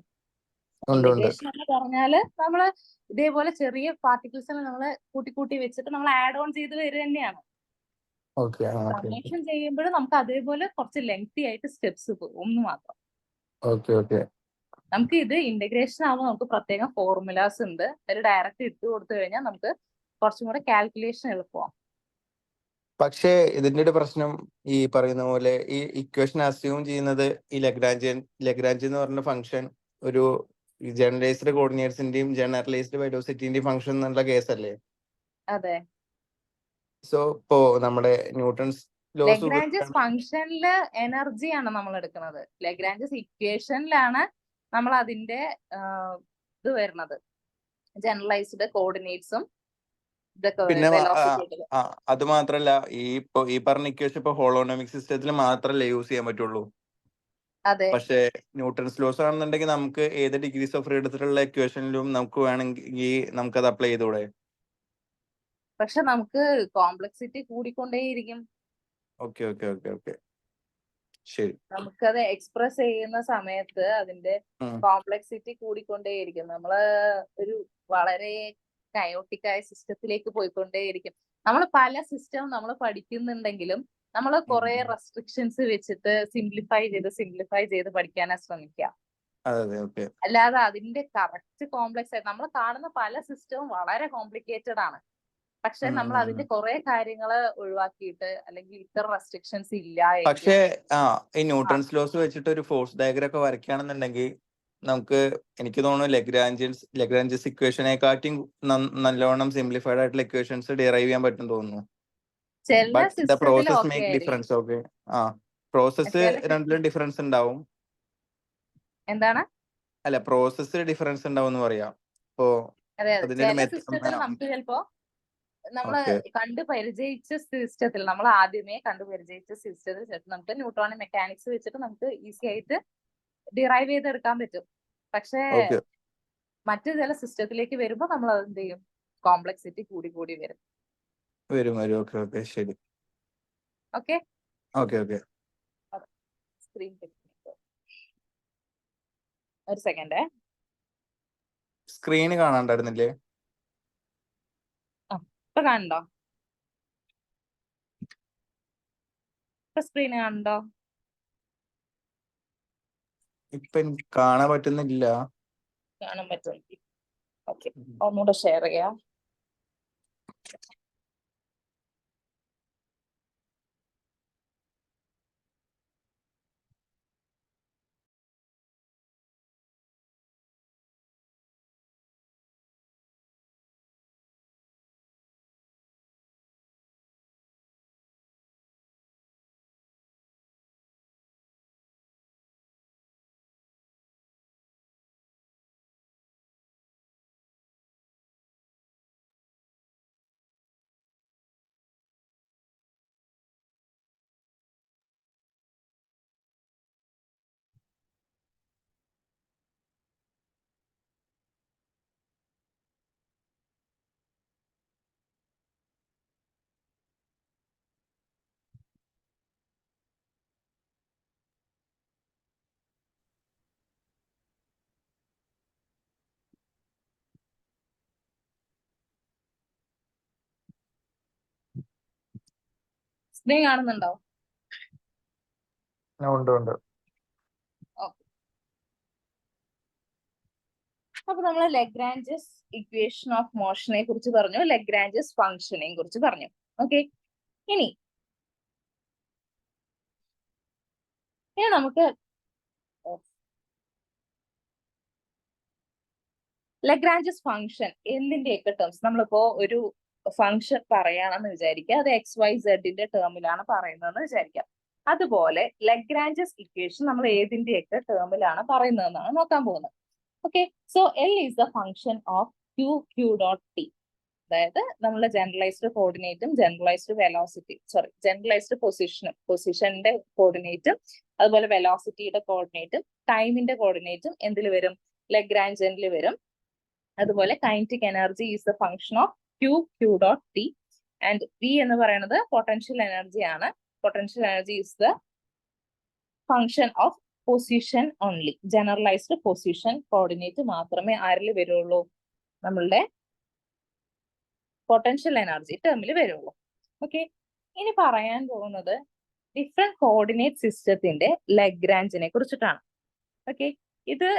ഇന്റഗ്രേഷൻ എന്ന് പറഞ്ഞാല് നമ്മള് ഇതേപോലെ ചെറിയ പാർട്ടിക്കിൾസിനെ നമ്മള് കൂട്ടി വെച്ചിട്ട് നമ്മൾ ആഡ് ഓൺ ചെയ്ത് വരിക തന്നെയാണ്. സമ്മേഷൻ ചെയ്യുമ്പോഴും നമുക്ക് അതേപോലെ കുറച്ച് ലെങ്തി ആയിട്ട് സ്റ്റെപ്സ് പോകും എന്ന് മാത്രം. നമുക്ക് ഇത് ഇന്റഗ്രേഷൻ ആവുമ്പോൾ നമുക്ക് പ്രത്യേകം ഫോർമുലാസ് ഉണ്ട്. ഒരു ഡയറക്റ്റ് ഇട്ട് കൊടുത്തു കഴിഞ്ഞാൽ നമുക്ക് കുറച്ചും കൂടെ കാൽക്കുലേഷൻ എളുപ്പമാവും. പക്ഷേ ഇതിന്റെ ഒരു പ്രശ്നം ഈ പറയുന്ന പോലെ ഈ ഇക്വേഷൻ അസ്യൂം ചെയ്യുന്നത് ഈ ലഗ്രാഞ്ച് എന്ന് പറഞ്ഞ ഫംഗ്ഷൻ ഒരു ജനറലൈസ്ഡ് കോർഡിനേറ്റ്സിന്റെയും ജനറലൈസ്ഡ് വെലോസിറ്റിന്റെയും ഫംഗ്ഷൻ എന്നുള്ള കേസല്ലേ? അതെ. സോ ഇപ്പോ നമ്മുടെ ന്യൂട്ടൺസ് ലഗ്രാഞ്ചസ് ഫംഗ്ഷനില് എനർജിയാണ് നമ്മൾ എടുക്കുന്നത്. ലഗ്രാഞ്ചസ് ഇക്വേഷനിലാണ് നമ്മൾ അതിന്റെ ഇത് വരുന്നത്, ജനറലൈസ്ഡ് കോർഡിനേറ്റ്സും. പിന്നെ അത് മാത്രല്ല ഈ പറഞ്ഞ ഇക്വേഷൻ ഇപ്പൊ ഹോളോണോമിക് സിസ്റ്റത്തിൽ മാത്രല്ലേ യൂസ് ചെയ്യാൻ പറ്റുള്ളൂ. പക്ഷെ ന്യൂട്ടൺസ് ലോസ് ആണെന്നുണ്ടെങ്കിൽ നമുക്ക് ഏത് ഡിഗ്രീസ് ഓഫ് ഫ്രീഡത്തിലുള്ള ഇക്വേഷനിലും നമുക്ക് വേണമെങ്കിൽ നമുക്കത് അപ്ലൈ ചെയ്തൂടെ? പക്ഷെ നമുക്ക് കോംപ്ലക്സിറ്റി കൂടിക്കൊണ്ടേയിരിക്കും. ശരി, നമുക്കത് എക്സ്പ്രസ് ചെയ്യുന്ന സമയത്ത് അതിന്റെ കോംപ്ലക്സിറ്റി കൂടിക്കൊണ്ടേയിരിക്കും. നമ്മള് ഒരു വളരെ കയോട്ടിക് ആയ സിസ്റ്റത്തിലേക്ക് പോയിക്കൊണ്ടേയിരിക്കും. നമ്മൾ പല സിസ്റ്റം നമ്മൾ പഠിക്കുന്നുണ്ടെങ്കിലും നമ്മൾ കുറെ റെസ്ട്രിക്ഷൻസ് വെച്ചിട്ട് സിംപ്ലിഫൈ ചെയ്ത് പഠിക്കാനാ ശ്രമിക്കുക. അല്ലാതെ അതിന്റെ കറക്റ്റ് കോംപ്ലക്സ് ആയിട്ട് നമ്മൾ കാണുന്ന പല സിസ്റ്റവും വളരെ കോംപ്ലിക്കേറ്റഡ് ആണ്. പക്ഷെ നമ്മൾ അതിന്റെ കുറെ കാര്യങ്ങള് ഒഴിവാക്കിയിട്ട് അല്ലെങ്കിൽ ഇത്ര റെസ്ട്രിക്ഷൻസ് ഇല്ല. പക്ഷേ ഈ ന്യൂട്ടൺസ് ലോസ് വെച്ചിട്ട് ഒരു ഫോഴ്സ് ഡയഗ്രം ഒക്കെ വരയ്ക്കുകയാണെന്നുണ്ടെങ്കിൽ നമുക്ക് എനിക്ക് തോന്നുന്നു ലഗ്രാഞ്ചസ് ഇക്വേഷനെക്കാട്ടും നല്ലോണം സിംപ്ലിഫൈഡ് ആയിട്ടുള്ള ഇക്വേഷൻസ് ഡിറൈവ് ചെയ്യാൻ പറ്റും തോന്നുന്നു. Process make difference. പ്രോസസ് രണ്ടിലും ഡിഫറൻസ് ഉണ്ടാവും. എന്താണ്? അല്ല, പ്രോസസ് ഡിഫറൻസ് ഉണ്ടാവും എന്ന് പറയാം. ഇപ്പോ നമുക്ക് ചിലപ്പോ നമ്മൾ പരിചയിച്ച സിസ്റ്റത്തിൽ നമ്മൾ ആദ്യമേ പരിചയിച്ച സിസ്റ്റത്തിൽ നമുക്ക് ന്യൂട്രോണിക് മെക്കാനിക്സ് വെച്ചിട്ട് നമുക്ക് ഈസി ആയിട്ട് ഡിറൈവ് ചെയ്തെടുക്കാൻ പറ്റും. പക്ഷേ മറ്റു ചില സിസ്റ്റത്തിലേക്ക് വരുമ്പോ നമ്മൾ അത് എന്ത് ചെയ്യും? കോംപ്ലക്സിറ്റി കൂടി വരും. ശരി. ഓക്കെ. ഓക്കെ. സ്ക്രീൻ ഒരു സെക്കൻഡ്. സ്ക്രീന് കാണാണ്ടായിരുന്നില്ലേ? ഇപ്പൊ കാണണ്ടോ? സ്ക്രീന് കാണണ്ടോ? ഇപ്പൊ എനിക്ക് കാണാൻ പറ്റുന്നില്ല. കാണാൻ പറ്റും. ഓക്കെ, ഒന്നുകൂടെ ഷെയർ ചെയ്യാം. സ്ക്രീൻ കാണുന്നുണ്ടോ? ഉണ്ട്. അപ്പൊ നമ്മൾ ലഗ്രാഞ്ചസ് ഇക്വേഷൻ ഓഫ് മോഷനെ കുറിച്ച് പറഞ്ഞു, ലഗ്രാഞ്ചസ് ഫംഗ്ഷനെ കുറിച്ച് പറഞ്ഞു. ഓക്കെ, ഇനി നമുക്ക് ലഗ്രാഞ്ചസ് ഫംഗ്ഷൻ എന്തിന്റെയൊക്കെ ടേംസ്, നമ്മളിപ്പോ ഒരു ഫംഗ്ഷൻ പറയാണെന്ന് വിചാരിക്കുക, അത് XYZ ടേമിലാണ് പറയുന്നതെന്ന് വിചാരിക്കാം. അതുപോലെ ലഗ്രാഞ്ചസ് ഇക്വേഷൻ നമ്മൾ ഏതിന്റെയൊക്കെ ടേമിലാണ് പറയുന്നതെന്നാണ് നോക്കാൻ പോകുന്നത്. Okay, so L is the function of Q dot T. അതായത് നമ്മുടെ ജനറലൈസ്ഡ് കോർഡിനേറ്റും ജനറലൈസ്ഡ് വെലോസിറ്റി ജനറലൈസ്ഡ് പൊസിഷന്റെ കോർഡിനേറ്റും അതുപോലെ വെലോസിറ്റിയുടെ കോർഡിനേറ്റും ടൈമിന്റെ കോർഡിനേറ്റും എന്തിൽ വരും? ലഗ്രാഞ്ചിയനിൽ വരും. അതുപോലെ kinetic energy is the function of Q dot T and V എന്ന് പറയുന്നത് പൊട്ടൻഷ്യൽ എനർജി ആണ്. Potential energy is the function of position only. Generalised position coordinate മാത്രമേ ആരിൽ വരുള്ളൂ? നമ്മളുടെ പൊട്ടൻഷ്യൽ എനർജി ടേമിൽ വരുള്ളൂ. ഓക്കെ, ഇനി പറയാൻ പോകുന്നത് ഡിഫറെന്റ് കോർഡിനേറ്റ് സിസ്റ്റത്തിന്റെ ലഗ്രാഞ്ചിനെ കുറിച്ചിട്ടാണ്. ഓക്കെ, ഇത്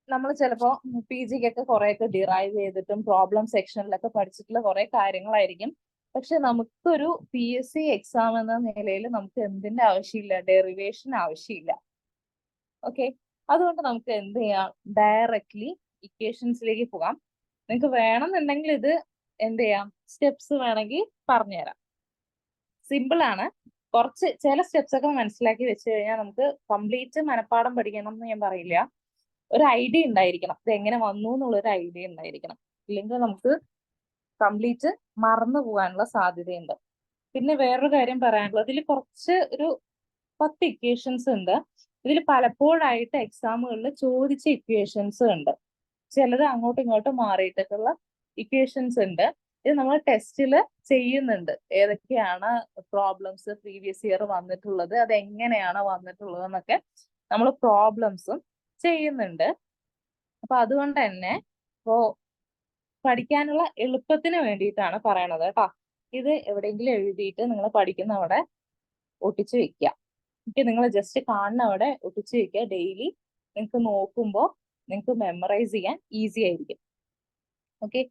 നമ്മൾ ചിലപ്പോ PGക്കൊക്കെ കുറെയൊക്കെ ഡിറൈവ് ചെയ്തിട്ടും പ്രോബ്ലം സെക്ഷനിലൊക്കെ പഠിച്ചിട്ടുള്ള കുറെ കാര്യങ്ങളായിരിക്കും. പക്ഷെ നമുക്കൊരു PSC എക്സാം എന്ന നിലയിൽ നമുക്ക് എന്തിന്റെ ആവശ്യമില്ല? ഡെറിവേഷൻ ആവശ്യമില്ല. ഓക്കെ, അതുകൊണ്ട് നമുക്ക് എന്ത് ചെയ്യാം? ഡയറക്ട്ലി ഇക്വേഷൻസിലേക്ക് പോകാം. നിങ്ങൾക്ക് വേണമെന്നുണ്ടെങ്കിൽ ഇത് എന്ത് ചെയ്യാം? സ്റ്റെപ്സ് വേണമെങ്കിൽ പറഞ്ഞുതരാം. സിമ്പിൾ ആണ്. കുറച്ച് ചില സ്റ്റെപ്സ് ഒക്കെ മനസ്സിലാക്കി വെച്ച് കഴിഞ്ഞാൽ നമുക്ക് കംപ്ലീറ്റ് മനപ്പാഠം പഠിക്കണം എന്ന് ഞാൻ പറയില്ല. ഒരു ഐഡിയ ഉണ്ടായിരിക്കണം, ഇത് എങ്ങനെ വന്നു എന്നുള്ളൊരു ഐഡിയ ഉണ്ടായിരിക്കണം. ഇല്ലെങ്കിൽ നമുക്ക് കംപ്ലീറ്റ് മറന്നു പോകാനുള്ള സാധ്യതയുണ്ട്. പിന്നെ വേറൊരു കാര്യം പറയാനുള്ളത്, ഇതിൽ കുറച്ച് ഒരു 10 ഇക്വേഷൻസ് ഉണ്ട്. ഇതിൽ പലപ്പോഴായിട്ട് എക്സാമുകളിൽ ചോദിച്ച ഇക്വേഷൻസ് ഉണ്ട്. ചിലത് അങ്ങോട്ടും ഇങ്ങോട്ടും മാറിയിട്ടൊക്കെയുള്ള ഇക്വേഷൻസ് ഉണ്ട്. ഇത് നമ്മൾ ടെസ്റ്റിൽ ചെയ്യുന്നുണ്ട്. ഏതൊക്കെയാണ് പ്രോബ്ലംസ് പ്രീവിയസ് ഇയർ വന്നിട്ടുള്ളത്, അത് എങ്ങനെയാണ് വന്നിട്ടുള്ളത് എന്നൊക്കെ നമ്മൾ പ്രോബ്ലംസും ചെയ്യുന്നുണ്ട്. അപ്പൊ അതുകൊണ്ട് തന്നെ ഇപ്പോ പഠിക്കാനുള്ള എളുപ്പത്തിന് വേണ്ടിയിട്ടാണ് പറയണത് കേട്ടോ. ഇത് എവിടെയെങ്കിലും എഴുതിയിട്ട് നിങ്ങൾ പഠിക്കുന്ന അവിടെ ഒട്ടിച്ചു വെക്കുക. ഓക്കെ, നിങ്ങൾ ജസ്റ്റ് കാണുന്ന അവിടെ ഒട്ടിച്ചു വെക്കുക. ഡെയിലി നിങ്ങൾക്ക് നോക്കുമ്പോൾ നിങ്ങൾക്ക് മെമ്മറൈസ് ചെയ്യാൻ ഈസി ആയിരിക്കും. ഓക്കെ,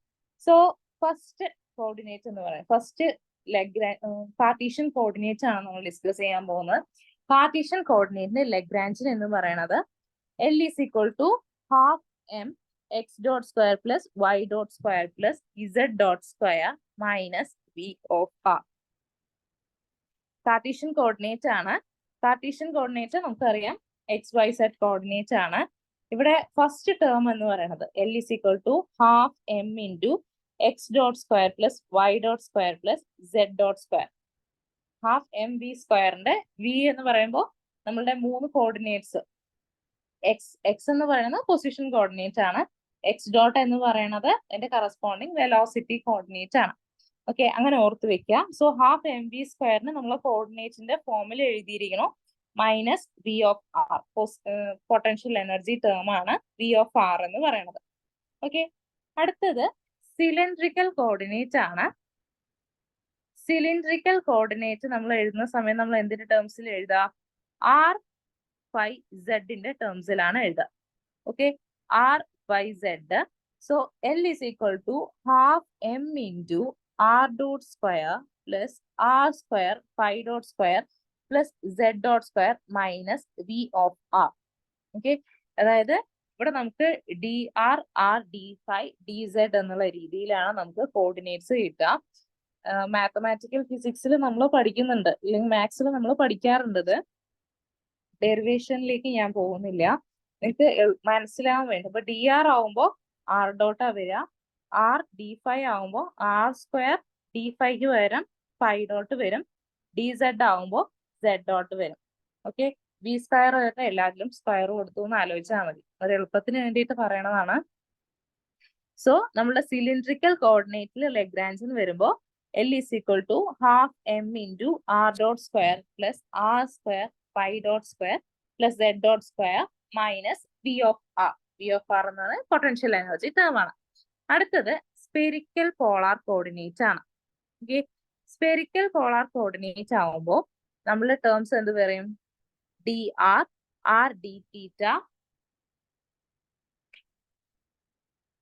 സോ ഫസ്റ്റ് കോർഡിനേറ്റ് എന്ന് പറയാം, ഫസ്റ്റ് കാർട്ടീഷ്യൻ കോർഡിനേറ്റ് ആണ് നമ്മൾ ഡിസ്കസ് ചെയ്യാൻ പോകുന്നത്. കാർട്ടീഷ്യൻ കോർഡിനേറ്റിന്റെ ലഗ്രാഞ്ചിൻ എന്ന് പറയുന്നത് L is equal to half m x dot square plus y dot square plus z dot square minus v of r. Cartesian coordinate ആണ്. കാർട്ടീഷ്യൻ കോർഡിനേറ്റ് നമുക്കറിയാം XYZ കോർഡിനേറ്റ് ആണ്. ഇവിടെ ഫസ്റ്റ് ടേം എന്ന് പറയുന്നത് L is equal to half m into x dot square plus y dot square plus z dot square. Half M v സ്ക്വയറിന്റെ V എന്ന് പറയുമ്പോൾ നമ്മളുടെ മൂന്ന് കോർഡിനേറ്റ്സ്, എക്സ് എന്ന് പറയുന്നത് പൊസിഷൻ കോർഡിനേറ്റ് ആണ്, x ഡോട്ട് എന്ന് പറയുന്നത് അതിന്റെ കറസ്പോണ്ടിങ് വെലോസിറ്റി കോർഡിനേറ്റ് ആണ്. ഓക്കെ, അങ്ങനെ ഓർത്ത് വെക്കുക. സോ ഹാഫ് എം വി സ്ക്വയറിന് നമ്മൾ കോർഡിനേറ്റിന്റെ ഫോമിൽ എഴുതിയിരിക്കണം minus V of R, potential energy term ആണ് വി ഓഫ് ആർ എന്ന് പറയുന്നത്. ഓക്കെ, അടുത്തത് സിലിണ്ട്രിക്കൽ കോർഡിനേറ്റ് ആണ്. സിലിണ്ട്രിക്കൽ കോർഡിനേറ്റ് നമ്മൾ എഴുതുന്ന സമയം നമ്മൾ എന്തിന്റെ ടേംസിൽ എഴുതുക? ആർ ഫൈ സെഡിന്റെ ടേംസിലാണ് എഴുതുക. Okay, r phi z. So L is equal to half M into R dot square plus R square phi dot square plus Z dot square minus V of R. Okay, അതായത് ഇവിടെ നമുക്ക് d R, R d phi d z എന്നുള്ള രീതിയിലാണ് നമുക്ക് കോർഡിനേറ്റ്സ് കിട്ടുക. മാത്തമാറ്റിക്കൽ ഫിസിക്സിൽ നമ്മൾ പഠിക്കുന്നുണ്ട്, അല്ലെങ്കിൽ മാത്സിൽ നമ്മൾ പഠിക്കാറുണ്ട്. ഡെറിവേഷനിലേക്ക് ഞാൻ പോകുന്നില്ല, നിങ്ങൾക്ക് മനസ്സിലാവാൻ വേണ്ടി. അപ്പൊ ഡി ആർ ആവുമ്പോൾ ആർ ഡോട്ടാ വരിക, ആർ ഡി ഫൈ ആവുമ്പോൾ ആർ സ്ക്വയർ ഡി ഫൈക്ക് പകരം ഫൈ ഡോട്ട് വരും, ഡി സെഡ് ആവുമ്പോൾ സെഡ് ഡോട്ട് വരും. ഓക്കെ, വി സ്ക്വയർ വരുന്ന എല്ലാത്തിലും സ്ക്വയർ കൊടുത്തു എന്ന് ആലോചിച്ചാൽ മതി, ഒരു എളുപ്പത്തിന് വേണ്ടിയിട്ട് പറയണതാണ്. സോ നമ്മുടെ സിലിണ്ട്രിക്കൽ കോർഡിനേറ്റിൽ ലെഗ്രാൻജിന് വരുമ്പോൾ L is equal to half M into R dot square plus R square phi dot square plus Z dot square minus V of R. V of R എന്നാണ് പൊട്ടൻഷ്യൽ എനർജി ടേം ആണ്. അടുത്തത് സ്പെരിക്കൽ പോളാർ കോർഡിനേറ്റ് ആണ്. ഓക്കെ, സ്പെരിക്കൽ പോളാർ കോർഡിനേറ്റ് ആവുമ്പോൾ നമ്മൾ ടേംസ് എന്ത് പറയും? D R, R D theta,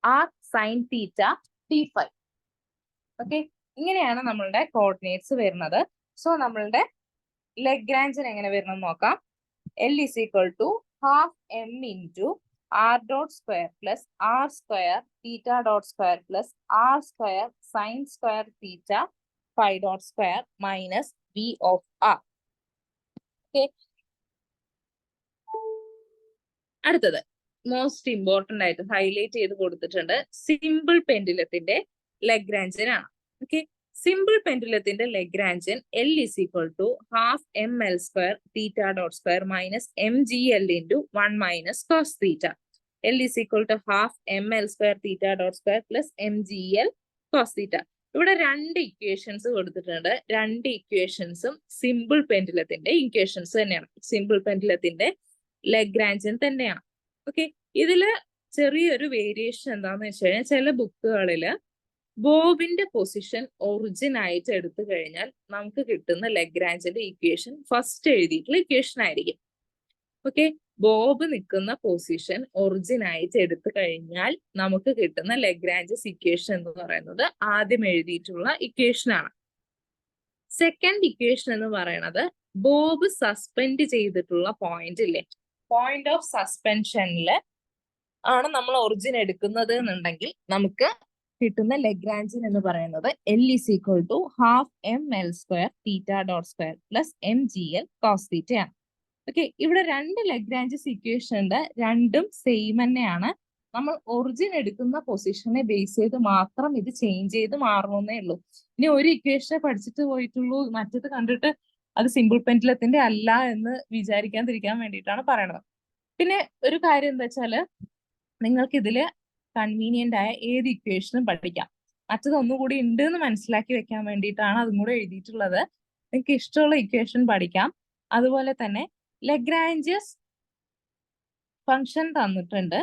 R sine theta, D phi. Okay, ഇങ്ങനെയാണ് നമ്മളുടെ കോർഡിനേറ്റ്സ് വരുന്നത്. സോ നമ്മളുടെ ലെഗ്രാൻജിന് എങ്ങനെ വരണം നോക്കാം. L is equal to half M into R dot square plus R square theta dot square plus R square sine square theta phi dot square minus V of R. Okay, അടുത്തത് മോസ്റ്റ് ഇമ്പോർട്ടന്റ് ആയിട്ട് ഹൈലൈറ്റ് ചെയ്ത് കൊടുത്തിട്ടുണ്ട്, സിമ്പിൾ പെൻഡുലത്തിന്റെ ലെഗ്രാൻജിനാണ്. ഓക്കെ, സിമ്പിൾ പെൻഡുലത്തിന്റെ Lagrangian L is equal to half M L square theta dot square minus M G L into 1 minus cos theta. L is equal to half M L square theta dot square plus M G L cos theta. ഇവിടെ രണ്ട് ഇക്വേഷൻസ് കൊടുത്തിട്ടുണ്ട്. രണ്ട് ഇക്വേഷൻസും സിമ്പിൾ പെൻഡുലത്തിന്റെ ഇക്വേഷൻസ് തന്നെയാണ്, സിമ്പിൾ പെൻഡുലത്തിന്റെ ലെഗ്രാൻജിൻ തന്നെയാണ്. ഓക്കെ, ഇതില് ചെറിയൊരു വേരിയേഷൻ എന്താന്ന് വെച്ച് കഴിഞ്ഞാൽ ചില ബുക്കുകളില് ബോബിന്റെ പൊസിഷൻ ഒറിജിൻ ആയിട്ട് എടുത്തു കഴിഞ്ഞാൽ നമുക്ക് കിട്ടുന്ന ലെഗ്രാൻജിന്റെ ഇക്വേഷൻ ഫസ്റ്റ് എഴുതിയിട്ടുള്ള ഇക്വേഷൻ ആയിരിക്കും. ഓക്കെ, ബോബ് നിൽക്കുന്ന പൊസിഷൻ ഒറിജിൻ ആയിട്ട് എടുത്തു കഴിഞ്ഞാൽ നമുക്ക് കിട്ടുന്ന ലെഗ്രാൻജസ് ഇക്വേഷൻ എന്ന് പറയുന്നത് ആദ്യം എഴുതിയിട്ടുള്ള ഇക്വേഷൻ ആണ്. സെക്കൻഡ് ഇക്വേഷൻ എന്ന് പറയുന്നത് ബോബ് സസ്പെൻഡ് ചെയ്തിട്ടുള്ള പോയിന്റ് ഇല്ലേ, പോയിന്റ് ഓഫ് സസ്പെൻഷനിൽ ആണ് നമ്മൾ ഒറിജിൻ എടുക്കുന്നത് എന്നുണ്ടെങ്കിൽ നമുക്ക് കിട്ടുന്ന ലെഗ്രാൻജിൻ എന്ന് പറയുന്നത് L is equal to half M L square theta dot square plus M G L cos theta ആണ്. ഓക്കെ, ഇവിടെ രണ്ട് ലെഗ്രാൻജസ് ഇക്വേഷൻ ഉണ്ട്, രണ്ടും സെയിം തന്നെയാണ്. നമ്മൾ ഒറിജിൻ എടുക്കുന്ന പൊസിഷനെ ബേസ് ചെയ്ത് മാത്രം ഇത് ചേഞ്ച് ചെയ്ത് മാറണമെന്നേ ഉള്ളൂ. ഇനി ഒരു ഇക്വേഷനെ പഠിച്ചിട്ട് പോയിട്ടുള്ളൂ മറ്റത് കണ്ടിട്ട് അത് സിമ്പിൾ പെൻഡുലത്തിന്റെ അല്ല എന്ന് വിചാരിക്കാതിരിക്കാൻ വേണ്ടിയിട്ടാണ് പറയണത്. പിന്നെ ഒരു കാര്യം എന്താ വെച്ചാല് നിങ്ങൾക്ക് ഇതില് കൺവീനിയന്റ് ആയ ഏത് ഇക്വേഷനും പഠിക്കാം. മറ്റത് ഒന്നുകൂടി ഉണ്ട് എന്ന് മനസ്സിലാക്കി വെക്കാൻ വേണ്ടിയിട്ടാണ് അതും കൂടെ എഴുതിയിട്ടുള്ളത്. നിങ്ങൾക്ക് ഇഷ്ടമുള്ള ഇക്വേഷൻ പഠിക്കാം. അതുപോലെ തന്നെ ലെഗ്രാൻജസ് ഫംഗ്ഷൻ തന്നിട്ടുണ്ട്,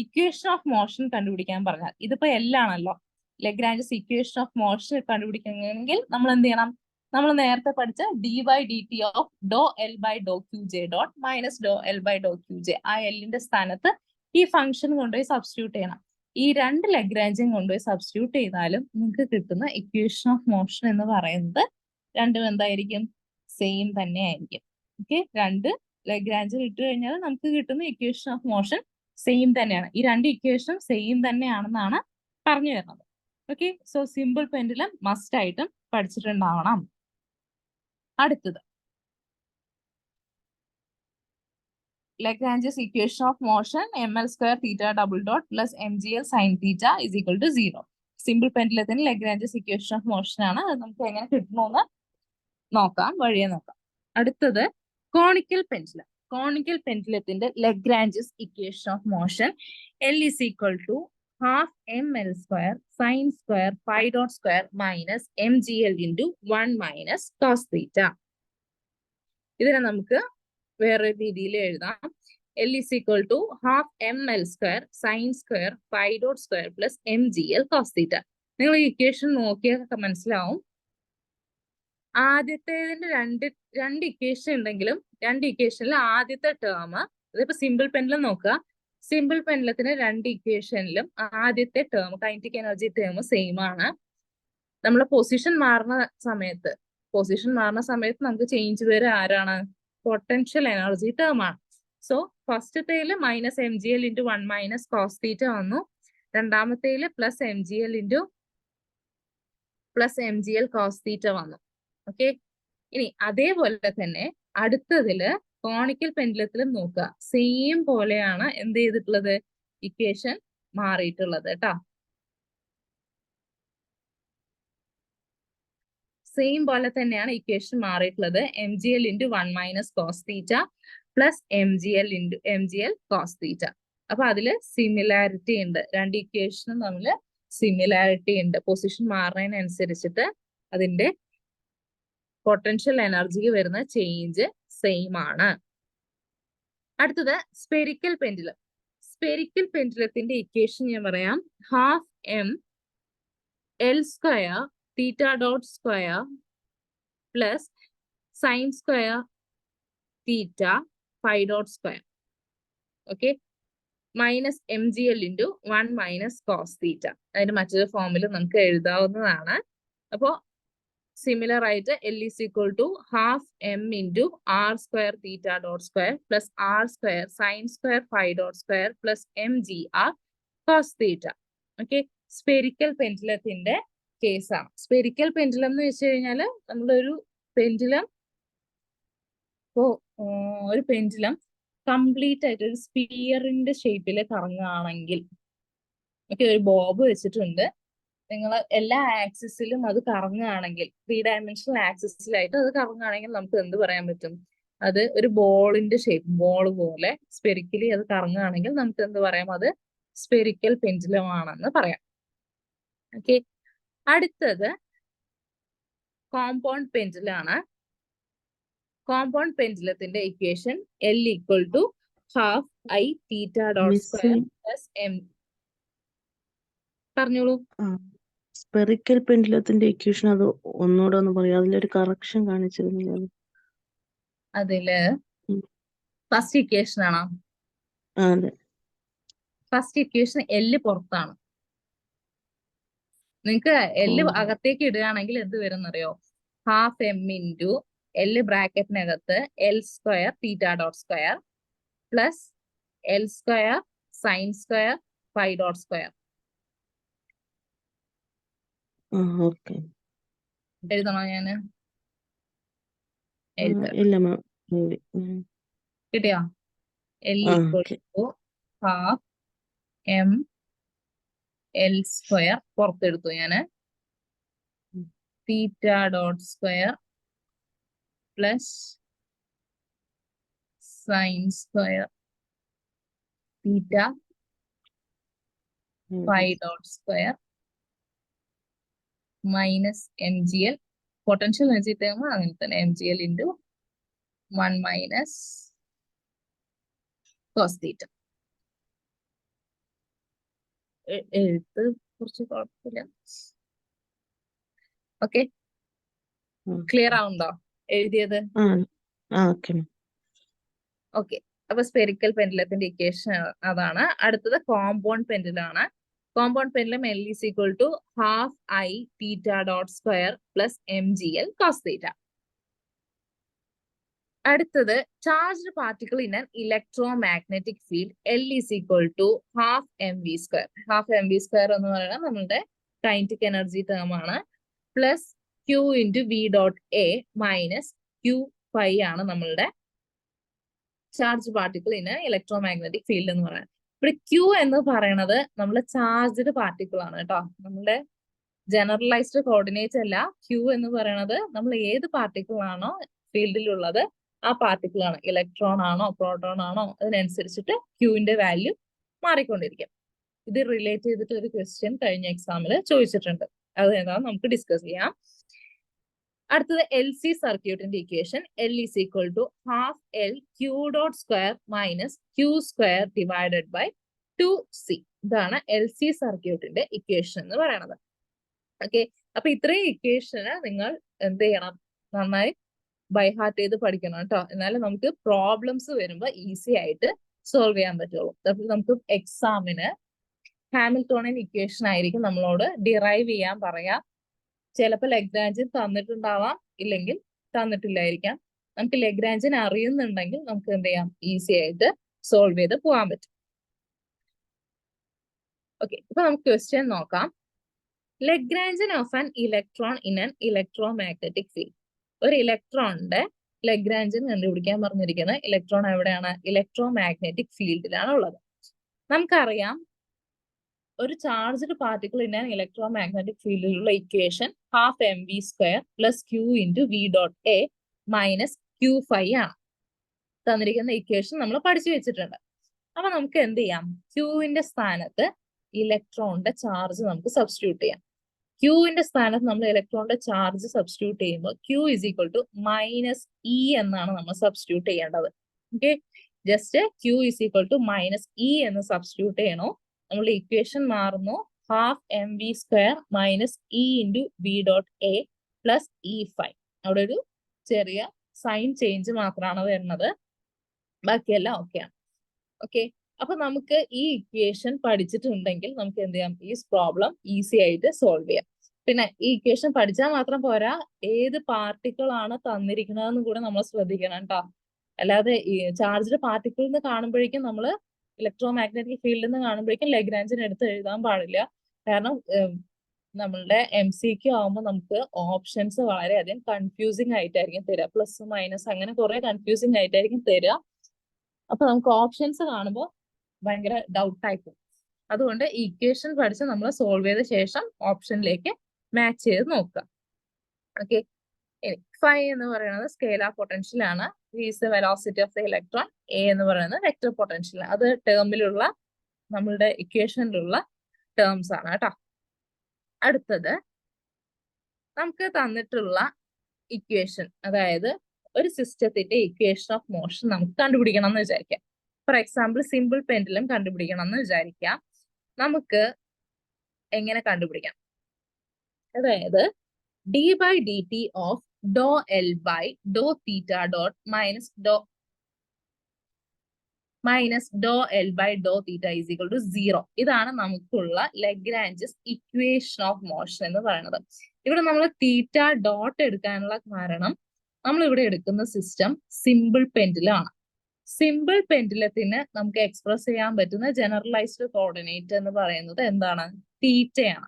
ഇക്വേഷൻ ഓഫ് മോഷൻ കണ്ടുപിടിക്കാൻ പറഞ്ഞാൽ ഇതിപ്പോ എല്ലാണല്ലോ. ലെഗ്രാൻജസ് ഇക്വേഷൻ ഓഫ് മോഷൻ കണ്ടുപിടിക്കണമെങ്കിൽ നമ്മൾ എന്ത് ചെയ്യണം? നമ്മൾ നേരത്തെ പഠിച്ച D by D T of Dr L by do Q J dot minus Dr L by do Q J, ആ എല്ലിന്റെ സ്ഥാനത്ത് ഈ ഫംഗ്ഷൻ കൊണ്ടുപോയി സബ്സ്റ്റിറ്റ്യൂട്ട് ചെയ്യണം. ഈ രണ്ട് ലെഗ്രാൻജും കൊണ്ടുപോയി സബ്സ്റ്റിറ്റ്യൂട്ട് ചെയ്താലും നിങ്ങൾക്ക് കിട്ടുന്ന ഇക്വേഷൻ ഓഫ് മോഷൻ എന്ന് പറയുന്നത് രണ്ടും എന്തായിരിക്കും? സെയിം തന്നെ ആയിരിക്കും. ഓക്കെ, രണ്ട് ലെഗ്രാൻജിൽ ഇട്ട് കഴിഞ്ഞാൽ നമുക്ക് കിട്ടുന്ന ഇക്വേഷൻ ഓഫ് മോഷൻ സെയിം തന്നെയാണ്. ഈ രണ്ട് ഇക്വേഷനും സെയിം തന്നെയാണെന്നാണ് പറഞ്ഞു വരുന്നത്. Okay, so simple pendulum must ആയിട്ടും പഠിച്ചിട്ടുണ്ടാവണം. അടുത്തത് Lagrange's equation of motion ml square theta double dot plus mgl sin theta is equal to 0. Simple പെൻഡുലത്തിന് Lagrange's equation of motion ആണ്. അത് നമുക്ക് എങ്ങനെ കിട്ടണമെന്ന് നോക്കാം, വഴിയെ നോക്കാം. അടുത്തത് കോണിക്കൽ പെൻഡുലം. കോണിക്കൽ പെൻഡുലത്തിന്റെ Lagrange's equation of motion L is equal to half M L square sine square phi dot square minus M G L into 1 minus cos theta. ഇതിനെ നമുക്ക് വേറൊരു രീതിയിൽ എഴുതാം. L is equal to half M L square sine square phi dot square plus M G L cos theta. നിങ്ങൾ ഈ ഇക്വേഷൻ നോക്കിയാൽ മനസ്സിലാവും. ആദ്യത്തേതിന്റെ രണ്ട് ഇക്വേഷൻ ഉണ്ടെങ്കിലും രണ്ട് ഇക്വേഷനിൽ ആദ്യത്തെ ടേം, ഇതിപ്പോ സിമ്പിൾ പെൻഡലം നോക്കുക, സിമ്പിൾ പെൻഡലത്തിന് രണ്ട് ഇക്വേഷനിലും ആദ്യത്തെ term kinetic energy term same ആണ്. നമ്മളെ പൊസിഷൻ മാറുന്ന സമയത്ത് നമുക്ക് ചേഞ്ച് വരെ ആരാണ്? പൊട്ടൻഷ്യൽ എനർജി ടേം ആണ്. സോ ഫസ്റ്റത്തേല് minus M G L into 1 minus cos theta വന്നു. രണ്ടാമത്തേല് plus M G L into plus M G L cos theta വന്നു. ഓക്കെ, ഇനി അതേപോലെ തന്നെ അടുത്തതില് കോണിക്കൽ പെൻഡലത്തിലും നോക്കുക. സെയിം പോലെയാണ് എന്ത് ചെയ്തിട്ടുള്ളത്? ഇക്വേഷൻ മാറിയിട്ടുള്ളത് കേട്ടോ. സെയിം പോലെ തന്നെയാണ് ഇക്വേഷൻ മാറിയിട്ടുള്ളത്. M G L into 1 minus cos theta plus M G L cos theta. അപ്പൊ അതില് സിമിലാരിറ്റി ഉണ്ട്. രണ്ട് ഇക്വേഷനും തമ്മിൽ സിമിലാരിറ്റി ഉണ്ട്. പൊസിഷൻ മാറുന്നതിനനുസരിച്ചിട്ട് അതിന്റെ പൊട്ടൻഷ്യൽ എനർജിക്ക് വരുന്ന ചേഞ്ച് സെയിം ആണ്. അടുത്തത് സ്പെരിക്കൽ പെൻഡുലം. സ്പെരിക്കൽ പെൻഡുലത്തിന്റെ ഇക്വേഷൻ ഞാൻ പറയാം. Half M L square theta dot square plus sine square theta phi dot square, okay, minus M G L into 1 minus cos theta. അതിന്റെ മറ്റൊരു ഫോമിൽ നമുക്ക് എഴുതാവുന്നതാണ്. അപ്പോ സിമിലർ ആയിട്ട് L is equal to half M into R square theta dot square plus R square sine square phi dot square plus M G R cos theta. Okay, spherical പെൻഡുലത്തിന്റെ കേസാണ്. സ്പെരിക്കൽ പെൻഡുലം എന്ന് വെച്ച് കഴിഞ്ഞാല് നമ്മളൊരു പെൻഡുലം ഒരു പെൻഡുലം കംപ്ലീറ്റ് ആയിട്ട് ഒരു സ്പിയറിന്റെ ഷേപ്പിൽ കറങ്ങുകയാണെങ്കിൽ, ഓക്കെ, ഒരു ബോബ് വെച്ചിട്ടുണ്ട്, നിങ്ങൾ എല്ലാ ആക്സിസിലും അത് കറങ്ങുകയാണെങ്കിൽ, 3 ഡയമെൻഷണൽ ആക്സിസിലായിട്ട് അത് കറങ്ങുകയാണെങ്കിൽ നമുക്ക് എന്ത് പറയാൻ പറ്റും? അത് ഒരു ബോളിന്റെ ഷേപ്പ്, ബോൾ പോലെ സ്പെരിക്കലി അത് കറങ്ങുകയാണെങ്കിൽ നമുക്ക് എന്ത് പറയാം? അത് സ്പെരിക്കൽ പെൻഡുലം ആണെന്ന് പറയാം. ഓക്കെ, അടുത്തത് കോമ്പൗണ്ട് പെൻഡുലം ആണ്. കോമ്പൗണ്ട് പെൻഡുലത്തിന്റെ equation L equal to half I theta dot square plus M. പറഞ്ഞോളൂ. സ്പെറിക്കൽ പെൻഡുലത്തിന്റെ ഇക്വേഷൻ അത് ഒന്നുകൂടെ ഒന്ന് പറയാം. അതിലൊരു കറക്ഷൻ കാണിച്ചിരുന്നില്ല. അതില് ഫസ്റ്റ് ഇക്വേഷൻ ആണോ? അതെ, ഫസ്റ്റ് ഇക്വേഷൻ എല്ല് പുറത്താണ്. നിങ്ങക്ക് എല്ല് അകത്തേക്ക് ഇടുകയാണെങ്കിൽ എന്ത് വരും എന്നറിയോ? ഹാഫ് എം ഇൻറ്റു എല്ല് ബ്രാക്കറ്റിനകത്ത് L square theta dot square plus L square sine square phi dot square. എഴുതണോ ഞാന്? ഇല്ല മാം. കിട്ടിയോ? L equal to half M L square പുറത്തെടുത്തു ഞാന്, theta dot square plus sine square theta phi dot square minus M G L, potential energy term അങ്ങനെ തന്നെ, M G L into 1 minus cos theta. എഴുത്ത് കുറച്ച് കുഴപ്പമില്ല. ഓക്കെ, ക്ലിയർ ആവുണ്ടോ എഴുതിയത്? ഓക്കെ, അപ്പൊ സ്പെരിക്കൽ പെൻഡുലത്തിന്റെ ഇക്വേഷൻ അതാണ്. അടുത്തത് കോമ്പൗണ്ട് പെൻഡുലം ആണ്. Compound pendulum L is equal to half I theta dot square plus M G L cos theta. അടുത്തത് charged particle in an electromagnetic field L is equal to half M V square. Half M V square എന്ന് പറയുന്നത് നമ്മുടെ കൈനറ്റിക് എനർജി ടേം ആണ്, plus Q into V dot A minus Q phi ആണ് നമ്മളുടെ charge particle in electromagnetic field എന്ന് പറയുന്നത്. ഇവിടെ ക്യൂ എന്ന് പറയുന്നത് നമ്മൾ ചാർജ്ഡ് പാർട്ടിക്കിൾ ആണ് കേട്ടോ. നമ്മുടെ ജനറലൈസ്ഡ് കോർഡിനേറ്റ്സ് അല്ല. ക്യൂ എന്ന് പറയുന്നത് നമ്മൾ ഏത് പാർട്ടിക്കിൾ ആണോ ഫീൽഡിലുള്ളത് ആ പാർട്ടിക്കിൾ ആണ്. ഇലക്ട്രോൺ ആണോ പ്രോട്ടോൺ ആണോ അതിനനുസരിച്ചിട്ട് ക്യൂവിന്റെ വാല്യൂ മാറിക്കൊണ്ടിരിക്കും. ഇത് റിലേറ്റ് ചെയ്തിട്ട് ഒരു ക്വസ്റ്റ്യൻ കഴിഞ്ഞ എക്സാമിൽ ചോദിച്ചിട്ടുണ്ട്. അത് ഏതാണെന്ന് നമുക്ക് ഡിസ്കസ് ചെയ്യാം. അടുത്തത് എൽ സി സർക്യൂട്ടിന്റെ equation L is equal to half L Q dot square minus Q square divided by 2c. ഇതാണ് എൽ സി സർക്യൂട്ടിന്റെ ഇക്വേഷൻ എന്ന് പറയുന്നത്. ഓക്കെ, അപ്പൊ ഇത്രയും ഇക്വേഷന് നിങ്ങൾ എന്ത് ചെയ്യണം, നന്നായി ബൈ ഹാർട്ട് ചെയ്ത് പഠിക്കണം കേട്ടോ. എന്നാലും നമുക്ക് പ്രോബ്ലംസ് വരുമ്പോൾ ഈസി ആയിട്ട് സോൾവ് ചെയ്യാൻ പറ്റുള്ളൂ. അപ്പോൾ നമുക്ക് എക്സാമിന് ഹാമിൽട്ടോണിയൻ ഇക്വേഷൻ ആയിരിക്കും നമ്മളോട് ഡിറൈവ് ചെയ്യാൻ പറയാം. ചിലപ്പോൾ ലഗ്രാഞ്ചിൻ തന്നിട്ടുണ്ടാവാം, ഇല്ലെങ്കിൽ തന്നിട്ടില്ലായിരിക്കാം. നമുക്ക് ലഗ്രാഞ്ചിൻ അറിയുന്നുണ്ടെങ്കിൽ നമുക്ക് എന്ത് ചെയ്യാം, ഈസി ആയിട്ട് സോൾവ് ചെയ്ത് പോകാൻ പറ്റും. ഓക്കെ, ഇപ്പൊ നമുക്ക് ക്വസ്റ്റ്യൻ നോക്കാം. Lagrangian of an electron in an electromagnetic field. ഒരു ഇലക്ട്രോണിന്റെ ലഗ്രാഞ്ചിൻ കണ്ടുപിടിക്കാൻ പറഞ്ഞിരിക്കുന്നത് ഇലക്ട്രോൺ എവിടെയാണ്, ഇലക്ട്രോമാഗ്നറ്റിക് ഫീൽഡിലാണ് ഉള്ളത്. നമുക്കറിയാം ഒരു charged particle in an electromagnetic ഫീൽഡിലുള്ള equation half M V square plus Q into V dot A minus Q phi ആണ്. തന്നിരിക്കുന്ന ഇക്വേഷൻ നമ്മൾ പഠിച്ചു വെച്ചിട്ടുണ്ട്. അപ്പൊ നമുക്ക് എന്ത് ചെയ്യാം, ക്യൂവിന്റെ സ്ഥാനത്ത് ഇലക്ട്രോണിന്റെ ചാർജ് നമുക്ക് സബ്സ്റ്റിറ്റ്യൂട്ട് ചെയ്യാം. ക്യൂവിന്റെ സ്ഥാനത്ത് നമ്മൾ ഇലക്ട്രോണിന്റെ ചാർജ് സബ്സ്റ്റിറ്റ്യൂട്ട് ചെയ്യുമ്പോൾ Q is equal to minus E എന്നാണ് നമ്മൾ സബ്സ്റ്റിറ്റ്യൂട്ട് ചെയ്യേണ്ടത്. Okay, just Q is equal to minus E എന്ന് സബ്സ്റ്റിറ്റ്യൂട്ട് ചെയ്യണോ. നമ്മളുടെ ഇക്വേഷൻ മാറുന്നു, half M V square minus E into V dot A plus E phi. അവിടെ ഒരു ചെറിയ സൈൻ ചേഞ്ച് മാത്രമാണ് വരുന്നത്, ബാക്കിയെല്ലാം ഓക്കെയാണ്. ഓക്കെ, അപ്പൊ നമുക്ക് ഈ ഇക്വേഷൻ പഠിച്ചിട്ടുണ്ടെങ്കിൽ നമുക്ക് എന്ത് ചെയ്യാം, ഈ പ്രോബ്ലം ഈസി ആയിട്ട് സോൾവ് ചെയ്യാം. പിന്നെ ഈ ഇക്വേഷൻ പഠിച്ചാൽ മാത്രം പോരാ, ഏത് പാർട്ടിക്കിൾ ആണ് തന്നിരിക്കുന്നതെന്ന് കൂടെ നമ്മൾ ശ്രദ്ധിക്കണം കേട്ടോ. അല്ലാതെ ഈ ചാർജ്ഡ് പാർട്ടിക്കിൾ എന്ന് കാണുമ്പോഴേക്കും നമ്മൾ ഇലക്ട്രോമാഗ്നറ്റിക് ഫീൽഡിൽ നിന്ന് കാണുമ്പോഴേക്കും ലഗ്രാഞ്ചിൻ എടുത്ത് എഴുതാൻ പാടില്ല. കാരണം നമ്മളുടെ MCQ ആവുമ്പോൾ നമുക്ക് ഓപ്ഷൻസ് വളരെയധികം കൺഫ്യൂസിങ് ആയിട്ടായിരിക്കും തരിക. പ്ലസ് മൈനസ് അങ്ങനെ കുറെ കൺഫ്യൂസിങ് ആയിട്ടായിരിക്കും തരിക. അപ്പൊ നമുക്ക് ഓപ്ഷൻസ് കാണുമ്പോൾ ഭയങ്കര ഡൗട്ടായി പോകും. അതുകൊണ്ട് ഈ ഇക്വേഷൻ പഠിച്ച് നമ്മൾ സോൾവ് ചെയ്ത ശേഷം ഓപ്ഷനിലേക്ക് മാച്ച് ചെയ്ത് നോക്കുക. ഓക്കെ, ഇനി ഫൈ എന്ന് പറയുന്നത് സ്കേലാർ പൊട്ടൻഷ്യൽ ആണ്. V is the velocity of the electron. A എന്ന് പറയുന്നത് വെക്ടർ പൊട്ടൻഷ്യൽ. അത് ടേമിലുള്ള നമ്മളുടെ ഇക്വേഷനിലുള്ള ടേംസ് ആണ് കേട്ടോ. അടുത്തത് നമുക്ക് തന്നിട്ടുള്ള ഇക്വേഷൻ, അതായത് ഒരു സിസ്റ്റത്തിന്റെ ഇക്വേഷൻ ഓഫ് മോഷൻ നമുക്ക് കണ്ടുപിടിക്കണം എന്ന് വിചാരിക്കാം. ഫോർ എക്സാമ്പിൾ സിമ്പിൾ പെൻഡുലം കണ്ടുപിടിക്കണം എന്ന് വിചാരിക്കാം. നമുക്ക് എങ്ങനെ കണ്ടുപിടിക്കാം, അതായത് D by D T of Dr L by Dr theta dot minus Dr L by Dr theta is equal to 0. ഇതാണ് നമുക്കുള്ള ലഗ്രാഞ്ചസ് ഇക്വേഷൻ ഓഫ് മോഷൻ എന്ന് പറയുന്നത്. ഇവിടെ നമ്മൾ തീറ്റ ഡോട്ട് എടുക്കാനുള്ള കാരണം നമ്മൾ ഇവിടെ എടുക്കുന്ന സിസ്റ്റം സിമ്പിൾ പെൻഡുലം ആണ്. സിമ്പിൾ പെൻഡുലത്തിന് നമുക്ക് എക്സ്പ്രസ് ചെയ്യാൻ പറ്റുന്ന ജനറലൈസ്ഡ് കോർഡിനേറ്റ് എന്ന് പറയുന്നത് എന്താണ്, തീറ്റയാണ്.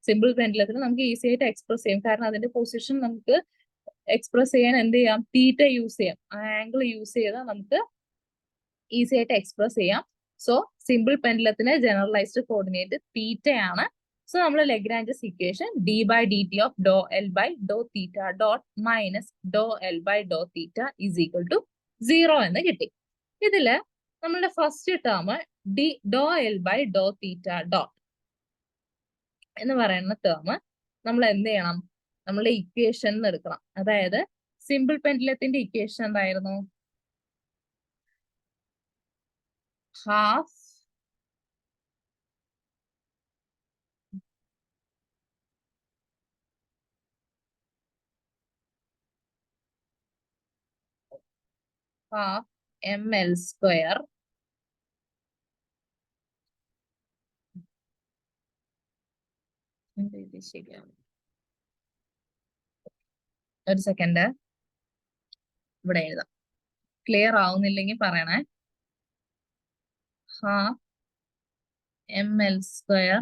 സിമ്പിൾ പെൻഡുലത്തിന് നമുക്ക് ഈസി ആയിട്ട് എക്സ്പ്രസ് ചെയ്യാം, കാരണം അതിന്റെ പൊസിഷൻ നമുക്ക് എക്സ്പ്രസ് ചെയ്യാൻ എന്ത് ചെയ്യാം, തീറ്റ യൂസ് ചെയ്യാം. ആ ആംഗിൾ യൂസ് ചെയ്താൽ നമുക്ക് ഈസി ആയിട്ട് എക്സ്പ്രസ് ചെയ്യാം. സോ സിമ്പിൾ പെൻഡുലത്തിന് ജനറലൈസ്ഡ് കോർഡിനേറ്റ് തീറ്റയാണ്. സോ നമ്മൾ Lagrange's equation D by D T of Dr L by Dr theta dot minus Dr L by Dr theta is equal to 0 എന്ന് കിട്ടി. ഇതില് നമ്മളുടെ first term do L by Dr theta dot എന്ന് പറയുന്ന ടേം നമ്മൾ എന്ത് ചെയ്യണം, നമ്മളുടെ ഇക്വേഷൻ എടുക്കണം. അതായത് സിമ്പിൾ പെൻഡുലത്തിന്റെ ഇക്വേഷൻ എന്തായിരുന്നു, ഹാഫ് ml സ്ക്വയർ ശരിയാണ്. ഒരു സെക്കൻഡ് ഇവിടെ എഴുതാം, ക്ലിയർ ആവുന്നില്ലെങ്കിൽ പറയണേ. Half ml square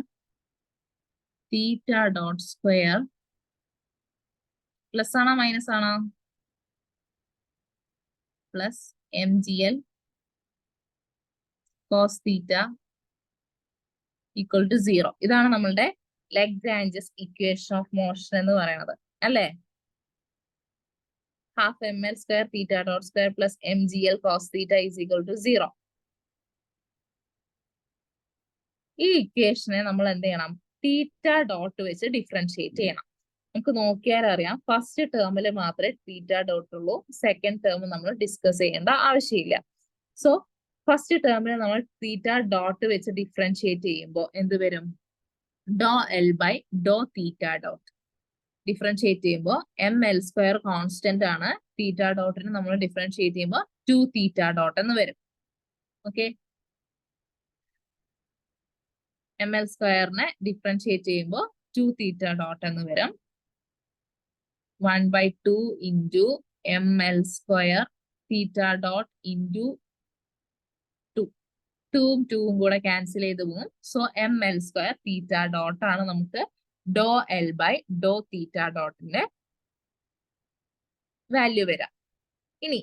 theta dot square plus ആണോ മൈനസ് ആണോ, plus mgl cos theta equal to 0. ഇതാണ് നമ്മളുടെ ലഗ്രാഞ്ചസ് ഇക്വേഷൻ ഓഫ് മോഷൻ എന്ന് പറയുന്നത്, അല്ലേ? Half ml square theta dot square plus mgl cos theta is equal to 0. ഈ ഇക്വേഷനെ നമ്മൾ എന്ത് ചെയ്യണം? തീറ്റ ഡോട്ട് വെച്ച് ഡിഫറൻഷിയേറ്റ് ചെയ്യണം. നമുക്ക് നോക്കിയാൽ അറിയാം, ഫസ്റ്റ് ടേമിൽ മാത്രമേ തീറ്റ ഡോട്ട് ഉള്ളൂ, സെക്കൻഡ് ടേം നമ്മൾ ഡിസ്കസ് ചെയ്യേണ്ട ആവശ്യമില്ല. സോ ഫസ്റ്റ് ടേമിൽ നമ്മൾ തീറ്റ ഡോട്ട് വെച്ച് ഡിഫറൻഷിയേറ്റ് ചെയ്യുമ്പോൾ എന്ത് വരും? ഡോ L by Dr theta dot. Differentiate ചെയ്യുമ്പോൾ എം എൽ സ്ക്വയർ കോൺസ്റ്റന്റ് ആണ്, തീറ്റ ഡോട്ടിന് നമ്മൾ ഡിഫറൻഷിയേറ്റ് ചെയ്യുമ്പോൾ 2 തീറ്റ ഡോട്ട് എന്ന് വരും. ഓക്കെ, എം എൽ സ്ക്വയറിനെ ഡിഫറൻഷിയേറ്റ് ചെയ്യുമ്പോൾ 2 തീറ്റ ഡോട്ട് എന്ന് വരും. 1/2 into M L square theta dot into 2. 2ഉം 2ഉം കൂടെ ക്യാൻസൽ ചെയ്ത് പോകും. So M L square theta dot ആണ് നമുക്ക് ഡോ എൽ ബൈ ഡോ തീറ്റ ഡോട്ടിന്റെ വാല്യൂ വരാം. ഇനി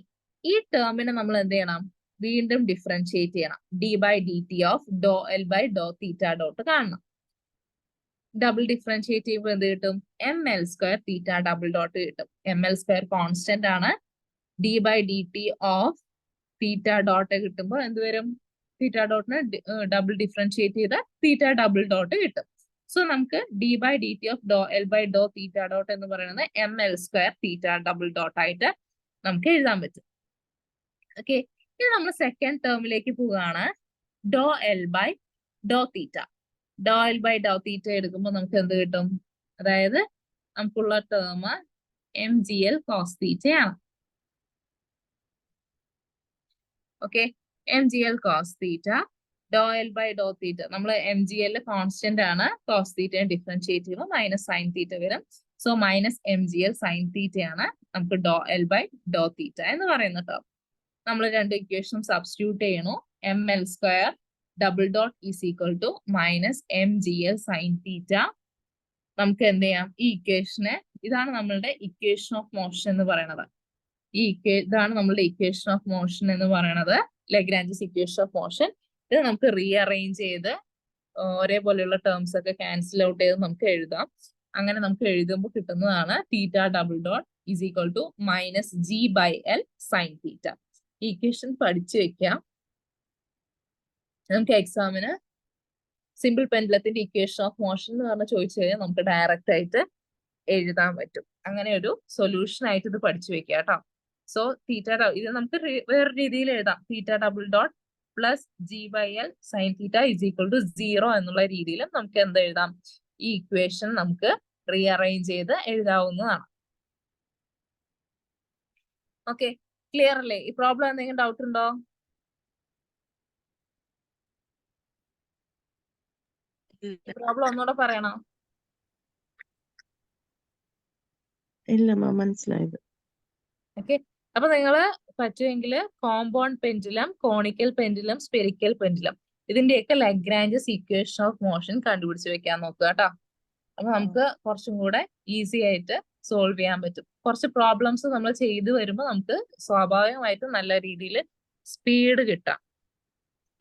ഈ ടേമിനെ നമ്മൾ എന്ത് ചെയ്യണം? വീണ്ടും ഡിഫറൻഷിയേറ്റ് ചെയ്യണം. D by D T of Dr L by Dr theta dot കാണണം. ഡബിൾ ഡിഫറൻഷിയേറ്റ് ചെയ്യുമ്പോൾ എന്ത് കിട്ടും? M L square theta double dot കിട്ടും. എം എൽ സ്ക്വയർ കോൺസ്റ്റന്റ് ആണ്. D by D T of theta dot കിട്ടുമ്പോൾ എന്ത് വരും? തീറ്റ ഡോട്ടിന് ഡബിൾ ഡിഫറൻഷിയേറ്റ് ചെയ്ത തീറ്റ ഡബിൾ ഡോട്ട് കിട്ടും. സോ നമുക്ക് D by D T of Dr L by Dr theta dot എന്ന് പറയുന്നത് M L square theta double dot ആയിട്ട് നമുക്ക് എഴുതാൻ പറ്റും. ഓക്കെ, ഇനി നമ്മൾ സെക്കൻഡ് ടേമിലേക്ക് പോവുകയാണ്. ഡോ എൽ ബൈ ഡോ തീറ്റ. ഡോ എൽ ബൈ ഡോ തീറ്റ എടുക്കുമ്പോൾ നമുക്ക് എന്ത് കിട്ടും? അതായത് നമുക്കുള്ള term M G L cos തീറ്റയാണ്. Okay, M G L cos theta ഡോ എൽ ബൈ ഡോ തീറ്റ. നമ്മൾ എം ജി എൽ കോൺസ്റ്റന്റ് ആണ്, കോസ് തീറ്റ ഡിഫറൻഷിയേറ്റ് ചെയ്യുമ്പോൾ മൈനസ് സൈൻ തീറ്റ വരും. So minus M G L sine തീറ്റയാണ് നമുക്ക് ഡോ എൽ ബൈ ഡോ തീറ്റ എന്ന് പറയുന്ന ടേം. നമ്മൾ രണ്ട് ഇക്വേഷൻ സബ്സ്റ്റിറ്റ്യൂട്ട് ചെയ്യണു. M L square double dot is equal to minus M G L sine theta. നമുക്ക് എന്ത് ചെയ്യാം? ഈ ഇക്വേഷനെ, ഇതാണ് നമ്മളുടെ ഇക്വേഷൻ ഓഫ് മോഷൻ എന്ന് പറയുന്നത്. ഇതാണ് നമ്മളുടെ ഇക്വേഷൻ ഓഫ് മോഷൻ എന്ന് പറയുന്നത്, ലഗ്രാഞ്ചസ് ഇക്വേഷൻ ഓഫ് മോഷൻ. ഇത് നമുക്ക് റീഅറേഞ്ച് ചെയ്ത് ഒരേപോലെയുള്ള ടേംസ് ഒക്കെ ക്യാൻസൽ ഔട്ട് ചെയ്ത് നമുക്ക് എഴുതാം. അങ്ങനെ നമുക്ക് എഴുതുമ്പോൾ കിട്ടുന്നതാണ് theta double dot is equal to minus G by L sine theta. ഈ ഇക്വേഷൻ പഠിച്ചു വെക്കാം. നമുക്ക് എക്സാമിന് സിമ്പിൾ പെൻഡുലത്തിന്റെ ഇക്വേഷൻ ഓഫ് മോഷൻ എന്ന് പറഞ്ഞ ചോദിച്ചു കഴിഞ്ഞാൽ നമുക്ക് ഡയറക്റ്റ് ആയിട്ട് എഴുതാൻ പറ്റും. അങ്ങനെ ഒരു സൊല്യൂഷൻ ആയിട്ട് ഇത് പഠിച്ചു വെക്കുക കേട്ടോ. സോ തീറ്റ, ഇത് നമുക്ക് വേറെ രീതിയിൽ എഴുതാം. Theta double dot plus G by L sine theta is equal to 0 എന്നുള്ള രീതിയിലും നമുക്ക് എന്ത് എഴുതാം? ഈ ഇക്വേഷൻ നമുക്ക് റീഅറേഞ്ച് ചെയ്ത് എഴുതാവുന്നതാണ്. ഓക്കെ, ക്ലിയർ അല്ലേ? ഈ പ്രോബ്ലം എന്തെങ്കിലും ഡൗട്ട് ഉണ്ടോ? പ്രോബ്ലം ഒന്നുകൂടെ പറയണോ? ഇല്ല മാം, മനസ്സിലായത്. ഓക്കെ, അപ്പൊ നിങ്ങള് പറ്റുമെങ്കിൽ compound pendulum, conical pendulum, spherical pendulum, ഇതിന്റെയൊക്കെ ലഗ്രാഞ്ചസ് ഇക്വേഷൻ ഓഫ് മോഷൻ കണ്ടുപിടിച്ച് വെക്കാൻ നോക്കുക കേട്ടോ. അപ്പൊ നമുക്ക് കുറച്ചും കൂടെ ഈസി ആയിട്ട് സോൾവ് ചെയ്യാൻ പറ്റും. കുറച്ച് പ്രോബ്ലംസ് നമ്മൾ ചെയ്തു വരുമ്പോൾ നമുക്ക് സ്വാഭാവികമായിട്ടും നല്ല രീതിയിൽ സ്പീഡ് കിട്ടാം.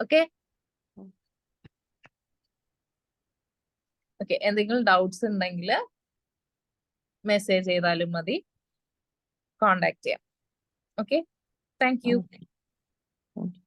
ഓക്കെ ഓക്കെ, എന്തെങ്കിലും ഡൗട്ട്സ് ഉണ്ടെങ്കിൽ മെസ്സേജ് ചെയ്താലും മതി, കോണ്ടാക്ട് ചെയ്യാം. Okay, thank you. ഓക്കെ.